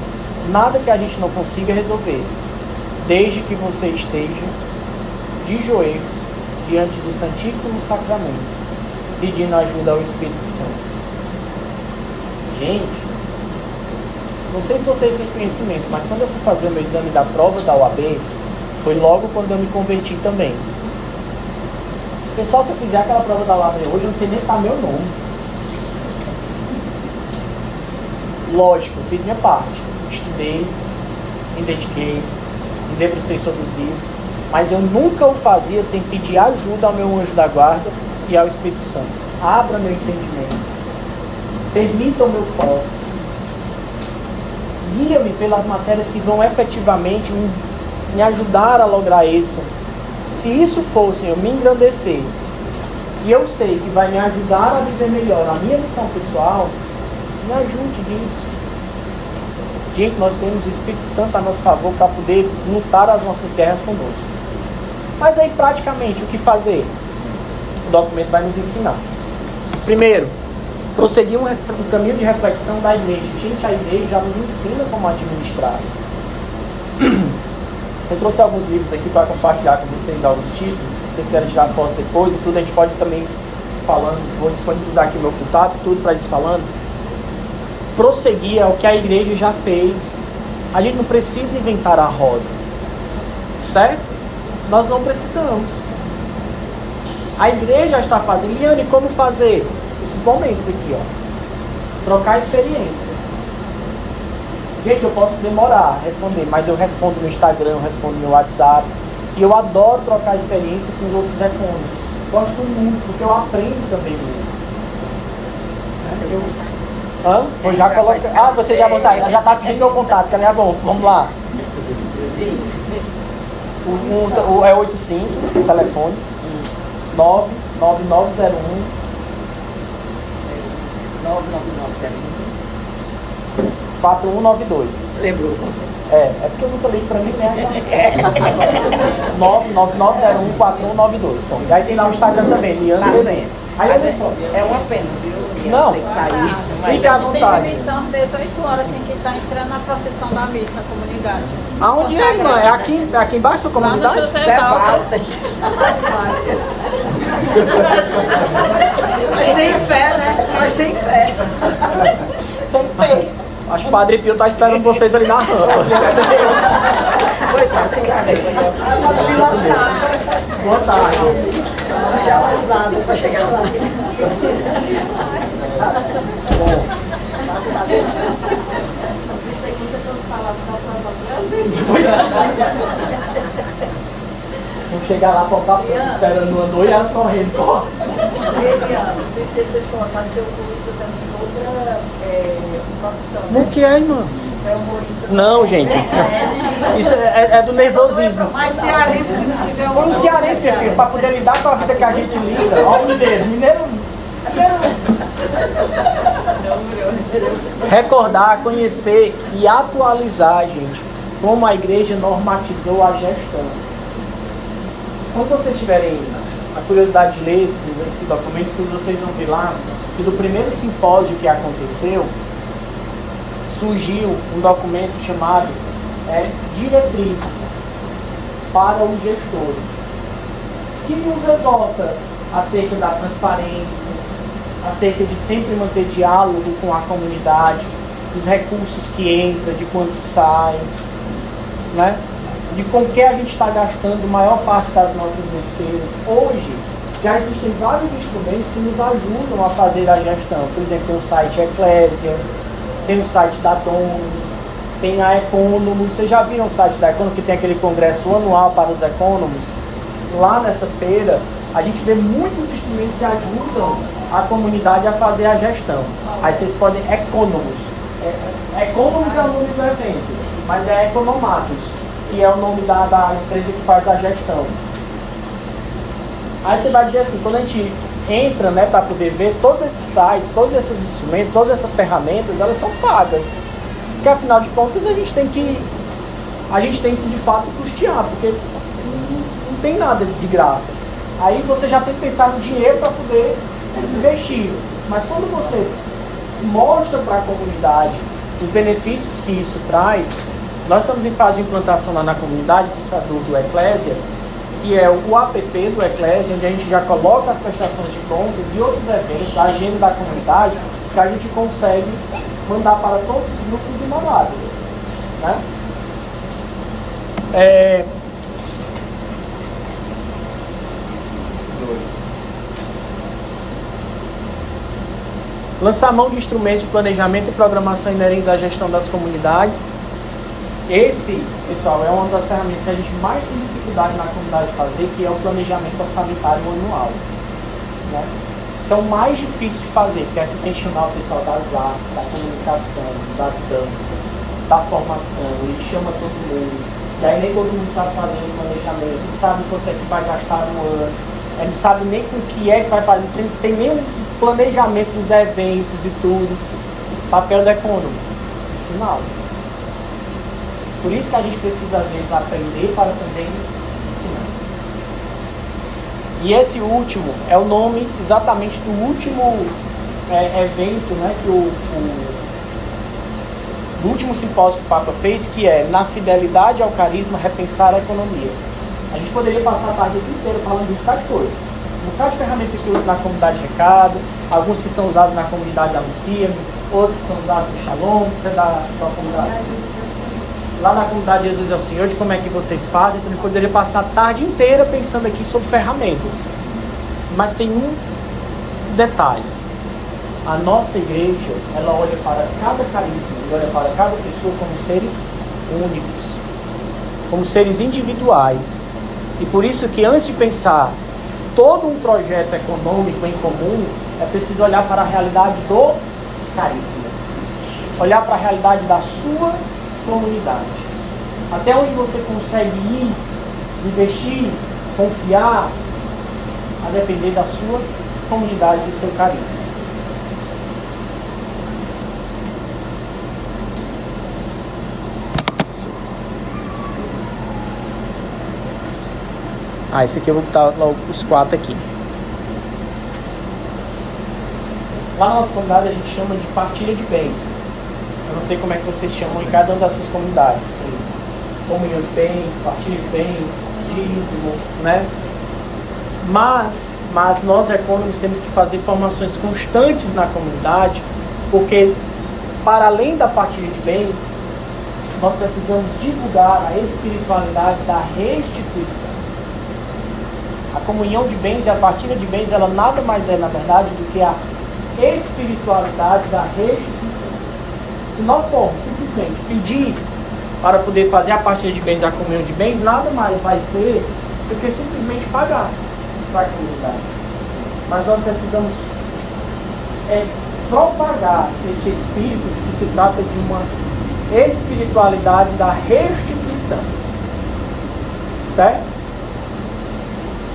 nada que a gente não consiga resolver, desde que você esteja de joelhos diante do Santíssimo Sacramento, pedindo ajuda ao Espírito Santo. Gente, não sei se vocês têm conhecimento, mas quando eu fui fazer o meu exame da prova da OAB, foi logo quando eu me converti também. Pessoal, se eu fizer aquela prova da OAB hoje, eu não sei nem falar meu nome. Lógico, eu fiz minha parte. Estudei, me dediquei, me debrucei sobre os livros, mas eu nunca o fazia sem pedir ajuda ao meu anjo da guarda e ao Espírito Santo. Abra meu entendimento. Permita o meu foco. Guia-me pelas matérias que vão efetivamente me ajudar a lograr êxito. Se isso for, Senhor, me engrandecer, e eu sei que vai me ajudar a viver melhor a minha missão pessoal, me ajude nisso. Gente, nós temos o Espírito Santo a nosso favor para poder lutar as nossas guerras conosco. Mas aí, praticamente, o que fazer? O documento vai nos ensinar. Primeiro, prosseguir um caminho de reflexão da igreja. Gente, a igreja já nos ensina como administrar. Eu trouxe alguns livros aqui para compartilhar com vocês, alguns títulos. Se vocês quiserem tirar fotos depois, e tudo a gente pode também falando. Vou disponibilizar aqui o meu contato, tudo para eles falando. Prosseguir é o que a igreja já fez. A gente não precisa inventar a roda, certo? Nós não precisamos. A igreja já está fazendo. Liane, como fazer? Esses momentos aqui, ó. Trocar experiência. Gente, eu posso demorar a responder, mas eu respondo no Instagram, eu respondo no WhatsApp. E eu adoro trocar experiência com os outros ecônomos. Gosto muito, porque eu aprendo também muito. Hã? Vou já colocar. Ah, você já vão sair. Já tá pedindo meu contato, que não é bom. Vamos lá. É 85, o telefone. 99901 4192. Lembrou? É porque eu nunca li pra mim, né? 999014192. Então, e aí tem lá o Instagram também, Liane. Tá certo. Aí olha só. É uma pena, viu? Não. Tem que sair. Fique à Tem vontade. missão, 18 horas tem que estar entrando na procissão da missa, na comunidade. Aonde é, irmã? É aqui embaixo da Lá no comunidade? José Zé Valter. Walter. Nós tem fé, né? Nós tem fé. Tem que ter. Acho que o Padre Pio tá esperando vocês ali na rampa. Pois é, tem que ter. Boa tarde. Já usado para chegar lá. Isso aqui, se fosse falar dos Vamos chegar lá passando, esperando uma dois e elas correndo. Corre. Eliana, tu esqueceu de colocar no teu currículo também outra profissão. O que é, irmã? É humorista. Não, gente. Isso é do nervosismo. Mas cearense, se não tiver Foi um cearense, meu filho, para poder lidar com a vida que a gente lida. Olha o mineiro. Mineiro. Recordar, conhecer e atualizar, gente, como a igreja normatizou a gestão. Quando vocês tiverem a curiosidade de ler esse documento, que vocês vão ver lá, que do primeiro simpósio que aconteceu, surgiu um documento chamado Diretrizes para os Gestores, que nos exorta acerca da transparência, acerca de sempre manter diálogo com a comunidade, dos recursos que entram, de quanto saem, né? De com que a gente está gastando a maior parte das nossas despesas. Hoje, já existem vários instrumentos que nos ajudam a fazer a gestão. Por exemplo, tem o site Eclésia, tem o site da Domus, tem a Economus. Vocês já viram o site da Economus, que tem aquele congresso anual para os Economus? Lá nessa feira, a gente vê muitos instrumentos que ajudam a comunidade a fazer a gestão. Aí vocês podem Economus. Economus é o nome do evento, mas é Economatus, que é o nome da empresa que faz a gestão. Aí você vai dizer assim, quando a gente entra, né, para poder ver todos esses sites, todos esses instrumentos, todas essas ferramentas, elas são pagas. Porque afinal de contas a gente tem que de fato custear, porque não tem nada de graça. Aí você já tem que pensar no dinheiro para poder investir. Mas quando você mostra para a comunidade os benefícios que isso traz, nós estamos em fase de implantação lá na comunidade do Eclésia, que é o app do Eclésia, onde a gente já coloca as prestações de contas e outros eventos, a agenda da comunidade, que a gente consegue mandar para todos os grupos e moradas, né? Lançar mão de instrumentos de planejamento e programação inerentes à gestão das comunidades. Esse, pessoal, é uma das ferramentas que a gente mais tem dificuldade na comunidade de fazer, que é o planejamento orçamentário anual, né? São mais difíceis de fazer, porque aí você tem que chamar o pessoal das artes, da comunicação, da dança, da formação, ele chama todo mundo, e aí nem todo mundo sabe fazer o planejamento, não sabe quanto é que vai gastar no ano, não sabe nem com o que é que vai fazer, não tem nem um planejamento dos eventos e tudo. Papel da Economy, ensiná-los. Por isso que a gente precisa, às vezes, aprender para também ensinar. E esse último é o nome exatamente do último evento, né, do último simpósio que o Papa fez, que é Na Fidelidade ao Carisma, Repensar a Economia. A gente poderia passar a tarde aqui inteira falando de um bocado de coisa. Um bocado de ferramentas que usam na comunidade de recado, alguns que são usados na comunidade da Lucia, outros que são usados no Shalom, que é da comunidade. Lá na comunidade de Jesus é o Senhor, de como é que vocês fazem. Então a gente poderia passar a tarde inteira pensando aqui sobre ferramentas. Mas tem um detalhe. A nossa igreja, ela olha para cada carisma, olha para cada pessoa como seres únicos, como seres individuais. E por isso que antes de pensar todo um projeto econômico em comum, é preciso olhar para a realidade do carisma. olhar para a realidade da sua comunidade. Até onde você consegue ir, investir, confiar, a depender da sua comunidade, do seu carisma. Esse aqui eu vou botar logo os 4 aqui. Lá na nossa comunidade a gente chama de partilha de bens. Eu não sei como é que vocês chamam em cada uma das suas comunidades. Tem comunhão de bens, partilha de bens, dízimo, né? Mas nós econômicos temos que fazer formações constantes na comunidade, porque para além da partilha de bens, nós precisamos divulgar a espiritualidade da restituição. A comunhão de bens e a partilha de bens, ela nada mais é, na verdade, do que a espiritualidade da restituição. Se nós formos simplesmente pedir para poder fazer a partilha de bens e a comunhão de bens, nada mais vai ser do que simplesmente pagar para a comunidade. Mas nós precisamos propagar esse espírito que se trata de uma espiritualidade da restituição. Certo?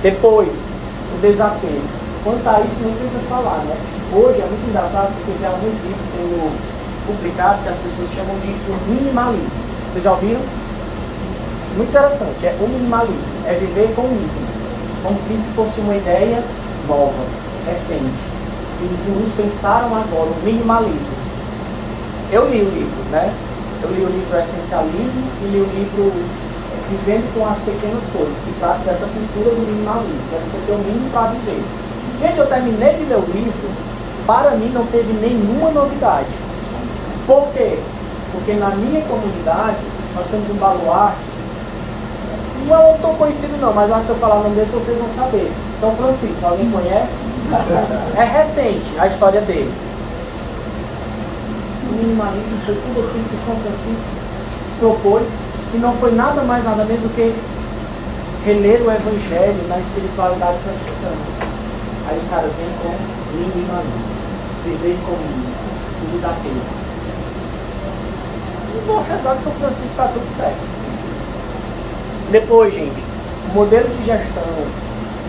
Depois, o desapego. Quanto a isso, não precisa falar, né? Hoje é muito engraçado porque tem alguns livros sendo publicados que as pessoas chamam de minimalismo. Vocês já ouviram? Muito interessante. É o minimalismo. É viver com o mínimo. Como se isso fosse uma ideia nova, recente. E os gurus pensaram agora o minimalismo. Eu li o livro, né? Eu li o livro Essencialismo e li o livro Vivendo com as Pequenas Coisas, que trata dessa cultura do minimalismo, que é você ter o mínimo para viver. Gente, eu terminei de ler o livro, para mim não teve nenhuma novidade. Por quê? Porque na minha comunidade, nós temos um baluarte, não é um tão conhecido não, mas acho que se eu falar o nome dele, vocês vão saber. São Francisco, alguém conhece? É recente a história dele. O minimalismo foi tudo aquilo que São Francisco propôs, e não foi nada mais, nada menos do que reler o Evangelho na espiritualidade franciscana. Aí os caras vêm com o minimalismo, viver com o desapego. E vou rezar que São Francisco está tudo certo. Depois, gente, o modelo de gestão,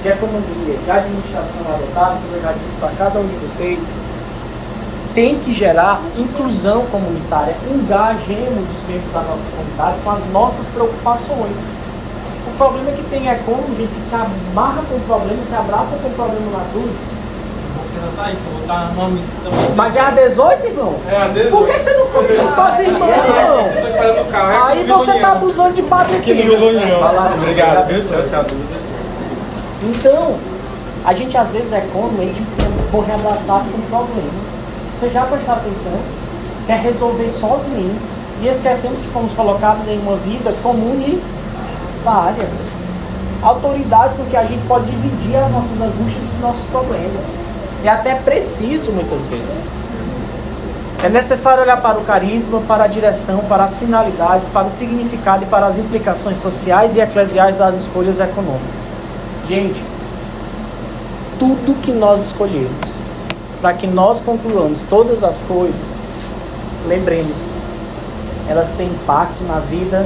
de economia, de administração adotado, como eu já disse para cada um de vocês, tem que gerar inclusão comunitária. Engajemos os membros da nossa comunidade com as nossas preocupações. O problema é que tem econômico, gente, que se amarra com o problema, se abraça com o problema na cruz. Mas é a 18, irmão? É a 18. Por que você não foi junto com as irmãs, irmão? Tô esperando o carro. Aí você tá abusando de padre aqui. Obrigado, viu, senhor? Então, a gente às vezes é como a gente morre abraçado com o problema. Vocês já prestaram atenção? Quer resolver sozinho e esquecemos que fomos colocados em uma vida comunitária. Autoridades com que a gente pode dividir as nossas angústias e os nossos problemas. É até preciso muitas vezes. É necessário olhar para o carisma, para a direção, para as finalidades, para o significado e para as implicações sociais e eclesiais das escolhas econômicas. Gente, tudo que nós escolhermos para que nós concluamos todas as coisas, lembremos, elas têm impacto na vida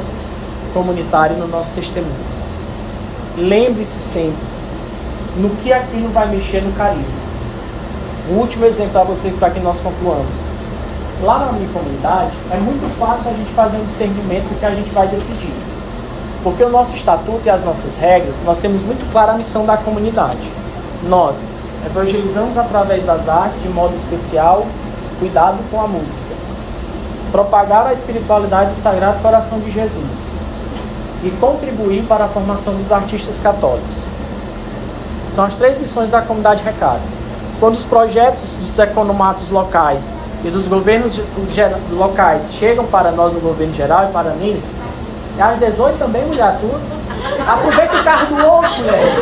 comunitária e no nosso testemunho. Lembre-se sempre no que aquilo vai mexer no carisma. O último exemplo para vocês, para que nós concluamos. Lá na minha comunidade, é muito fácil a gente fazer um discernimento do que a gente vai decidir. Porque o nosso estatuto e as nossas regras, nós temos muito clara a missão da comunidade. Nós evangelizamos através das artes, de modo especial, cuidado com a música. Propagar a espiritualidade do Sagrado Coração de Jesus. E contribuir para a formação dos artistas católicos. São as 3 missões da comunidade Recado. Quando os projetos dos economatos locais e dos governos locais chegam para nós no governo geral e para mim, é às 18 também, mulher, tudo. Aproveita o carro do outro, mulher.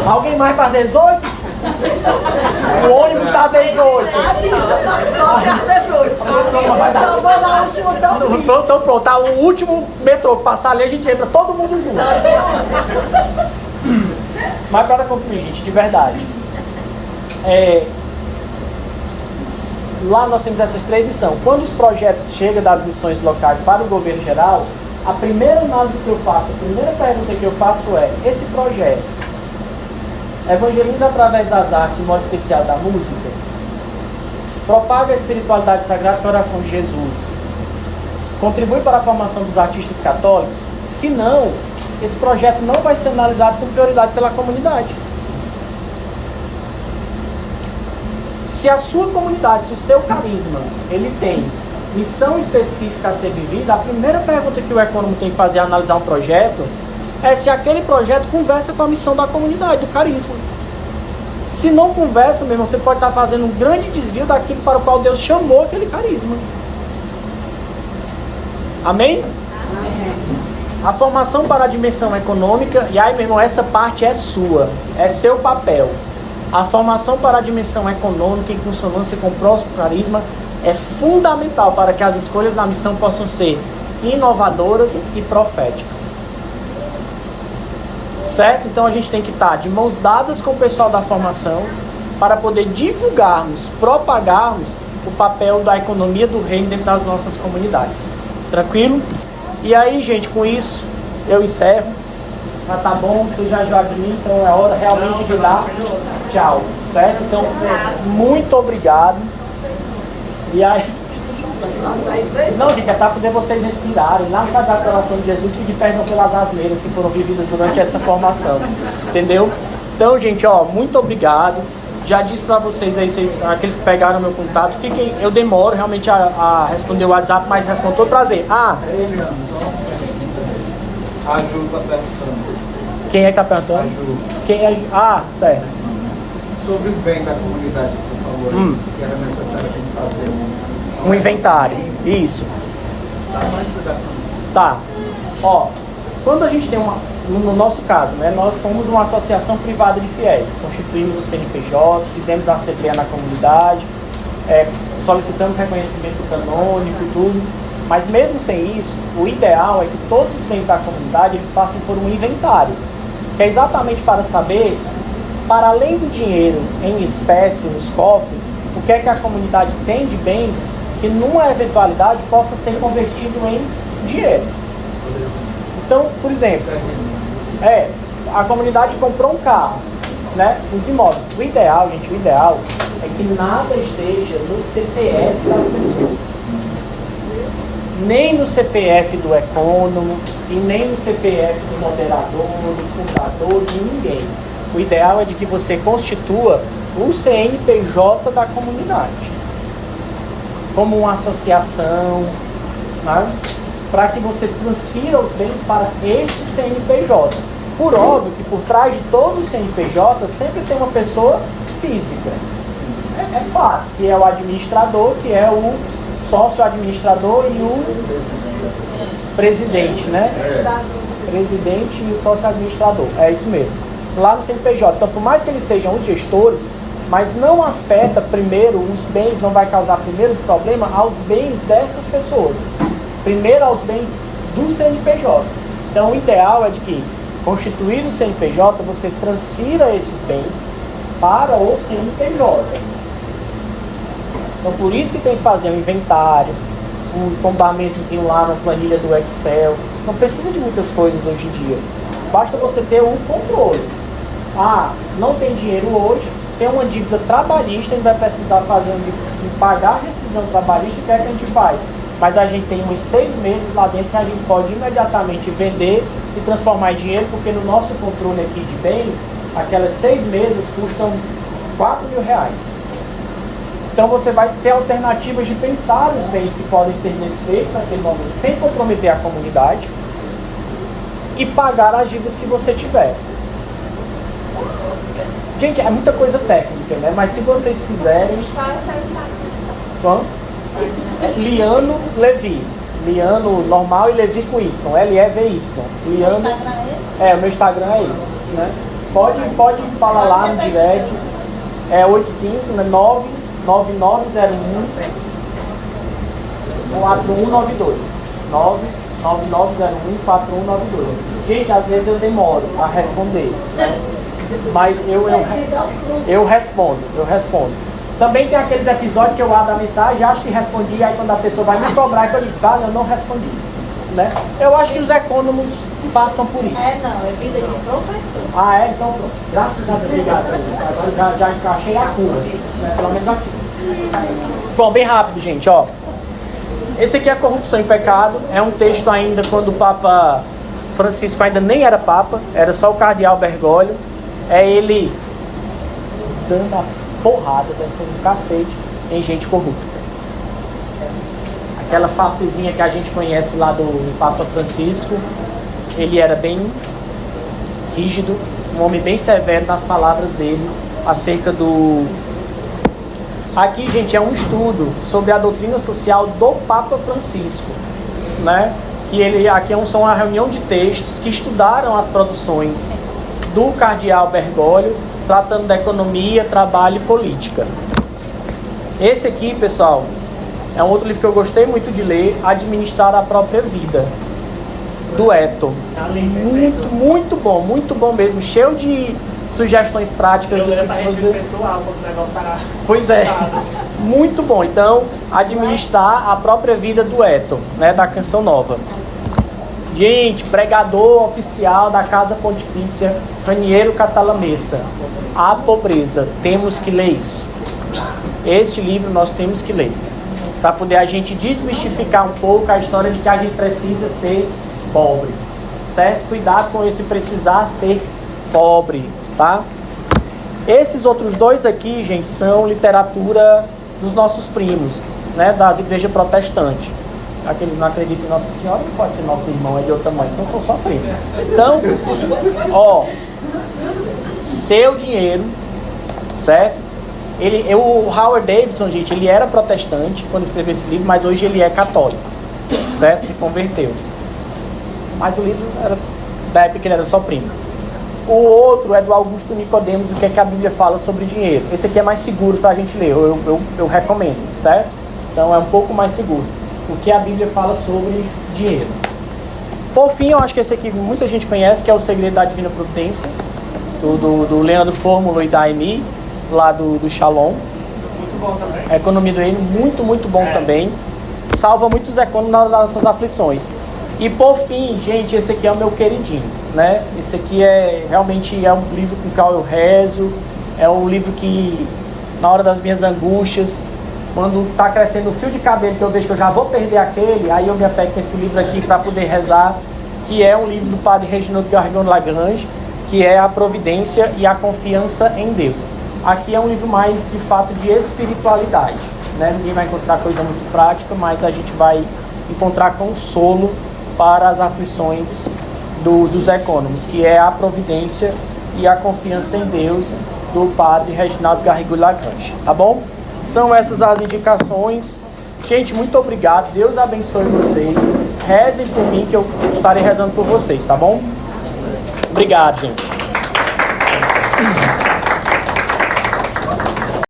Alguém mais para 18? O ônibus está às 18. Só às 18. Só vou dar um chutão. Então pronto, tá, o último metrô que passar ali, a gente entra todo mundo junto. Mas para concluir, gente, de verdade, Lá nós temos essas 3 missões. Quando os projetos chegam das missões locais para o governo geral, a primeira análise que eu faço, a primeira pergunta que eu faço é: esse projeto evangeliza através das artes, em modo especial da música? Propaga a espiritualidade sagrada para a oração de Jesus? Contribui para a formação dos artistas católicos? Se não, esse projeto não vai ser analisado com prioridade pela comunidade. Se a sua comunidade, se o seu carisma, ele tem missão específica a ser vivida, a primeira pergunta que o econômico tem que fazer ao analisar um projeto é se aquele projeto conversa com a missão da comunidade, do carisma. Se não conversa, meu irmão, você pode estar fazendo um grande desvio daquilo para o qual Deus chamou aquele carisma. Amém? Amém. A formação para a dimensão econômica, e aí, meu irmão, essa parte é sua, é seu papel. A formação para a dimensão econômica em consonância com o próximo carisma é fundamental para que as escolhas na missão possam ser inovadoras e proféticas. Certo? Então a gente tem que estar de mãos dadas com o pessoal da formação para poder divulgarmos, propagarmos o papel da economia do reino dentro das nossas comunidades. Tranquilo? E aí, gente, com isso eu encerro. Mas tá bom, tu já joga de mim, então é hora realmente de dar tchau. Certo? Então, muito obrigado. E aí... Não, gente, é para poder vocês respirarem lá no Sagrado Coração de Jesus, pedir perdão pelas asneiras que foram vividas durante essa formação. Entendeu? Então, gente, ó, muito obrigado. Já disse para vocês aí, aqueles que pegaram meu contato, fiquem, eu demoro realmente a responder o WhatsApp, mas respondo todo prazer. A Ju tá perguntando. Quem é que tá perguntando? A Ju. Quem é? Ah, certo. Sobre os bens da comunidade que tu falou aí, que era necessário tem que fazer um inventário. Isso. Dá só uma explicação. Tá. Ó, quando a gente tem no nosso caso, né, nós fomos uma associação privada de fiéis, constituímos o CNPJ, fizemos a assembleia na comunidade, solicitamos reconhecimento canônico e tudo, mas mesmo sem isso, o ideal é que todos os bens da comunidade eles passem por um inventário, que é exatamente para saber, para além do dinheiro em espécie nos cofres, o que é que a comunidade tem de bens que numa eventualidade possa ser convertido em dinheiro. Então, por exemplo, a comunidade comprou um carro, né, os imóveis. O ideal, gente, é que nada esteja no CPF das pessoas. Nem no CPF do econômico, e nem no CPF do moderador, do fundador, de ninguém. O ideal é de que você constitua o CNPJ da comunidade, como uma associação, né, para que você transfira os bens para este CNPJ. Por óbvio que por trás de todo o CNPJ sempre tem uma pessoa física. É fato, que é o administrador, que é o sócio-administrador e o presidente, né? Presidente e o sócio-administrador. É isso mesmo. Lá no CNPJ. Então, por mais que eles sejam os gestores, mas não afeta primeiro os bens, não vai causar primeiro problema aos bens dessas pessoas. Primeiro aos bens do CNPJ. Então, o ideal é de que, constituído o CNPJ, você transfira esses bens para o CNPJ. Então, por isso que tem que fazer um inventário, um tombamentozinho lá na planilha do Excel. Não precisa de muitas coisas hoje em dia. Basta você ter um controle. Ah, não tem dinheiro hoje, tem uma dívida trabalhista, a gente vai precisar pagar a rescisão trabalhista, o que é que a gente faz? Mas a gente tem uns 6 meses lá dentro que a gente pode imediatamente vender e transformar em dinheiro, porque no nosso controle aqui de bens, aquelas 6 mesas custam R$4.000. Então você vai ter alternativas de pensar os bens que podem ser desfeitos naquele momento, sem comprometer a comunidade, e pagar as dívidas que você tiver. Gente, é muita coisa técnica, né? Mas se vocês quiserem... Qual? Liano Levi. Liano normal e Levi com Y. L-E-V-Y. Liano... o meu Instagram é esse, né? Pode falar lá no direct. É 859-9901-4192. 99901-4192. Gente, às vezes eu demoro a responder, né? Mas eu respondo. Também tem aqueles episódios que eu abro a mensagem, acho que respondi, aí quando a pessoa vai me cobrar, é que eu digo, cara, eu não respondi. Né? Eu acho que os econômicos passam por isso. Não, é vida de professor. Ah, é? Então pronto. Graças a Deus, obrigado. Agora já achei a cura. Né? Pelo menos aqui. Bom, bem rápido, gente, ó. Esse aqui é Corrupção e Pecado. É um texto ainda quando o Papa Francisco ainda nem era Papa, era só o cardeal Bergoglio. É ele dando a porrada, descendo um cacete em gente corrupta. Aquela facezinha que a gente conhece lá do Papa Francisco, ele era bem rígido, um homem bem severo nas palavras dele acerca do... Aqui, gente, é um estudo sobre a doutrina social do Papa Francisco, né? Que ele, aqui são uma reunião de textos que estudaram as produções do cardeal Bergoglio, tratando da economia, trabalho e política. Esse aqui, pessoal, é um outro livro que eu gostei muito de ler, Administrar a Própria Vida, do Eto. Muito bom mesmo, cheio de sugestões práticas. Eu leio para regime pessoal, quando o negócio parar. Pois é, muito bom. Então, Administrar a Própria Vida, do Eto, né, da Canção Nova. Gente, pregador oficial da Casa Pontifícia Raniero Catalamessa, A Pobreza, temos que ler isso. Este livro nós temos que ler, para poder a gente desmistificar um pouco a história de que a gente precisa ser pobre, certo? Cuidado com esse precisar ser pobre, tá? Esses outros dois aqui, gente, são literatura dos nossos primos, né, das igrejas protestantes. Aqueles não acreditam em Nossa Senhora, não pode ser nosso irmão, é de outra mãe, então sou só primo. Então, ó, Seu Dinheiro, certo? O Howard Davidson, gente, ele era protestante quando escreveu esse livro, mas hoje ele é católico, certo? Se converteu. Mas o livro era da época que ele era só primo. O outro é do Augusto Nicodemos, o que é que a Bíblia fala sobre dinheiro. Esse aqui é mais seguro para a gente ler, eu recomendo, certo? Então é um pouco mais seguro. O que a Bíblia fala sobre dinheiro. Por fim, eu acho que esse aqui muita gente conhece, que é O Segredo da Divina Providência, do Leandro Fórmula e da Aimee, lá do Shalom. Muito bom também. A economia do reino, muito bom também. Salva muitos econômicos na hora das nossas aflições. E por fim, gente, esse aqui é o meu queridinho, né? Esse aqui realmente é um livro com o qual eu rezo, é um livro que, na hora das minhas angústias, quando está crescendo o fio de cabelo, que eu vejo que eu já vou perder aquele, aí eu me apego com esse livro aqui para poder rezar, que é um livro do padre Reginaldo Garrigão Lagrange, que é A Providência e a Confiança em Deus. Aqui é um livro mais, de fato, de espiritualidade, né? Ninguém vai encontrar coisa muito prática, mas a gente vai encontrar consolo para as aflições dos econômicos, que é A Providência e a Confiança em Deus, do padre Reginaldo Garrigão Lagrange, tá bom? São essas as indicações. Gente, muito obrigado. Deus abençoe vocês. Rezem por mim, que eu estarei rezando por vocês, tá bom? Obrigado, gente.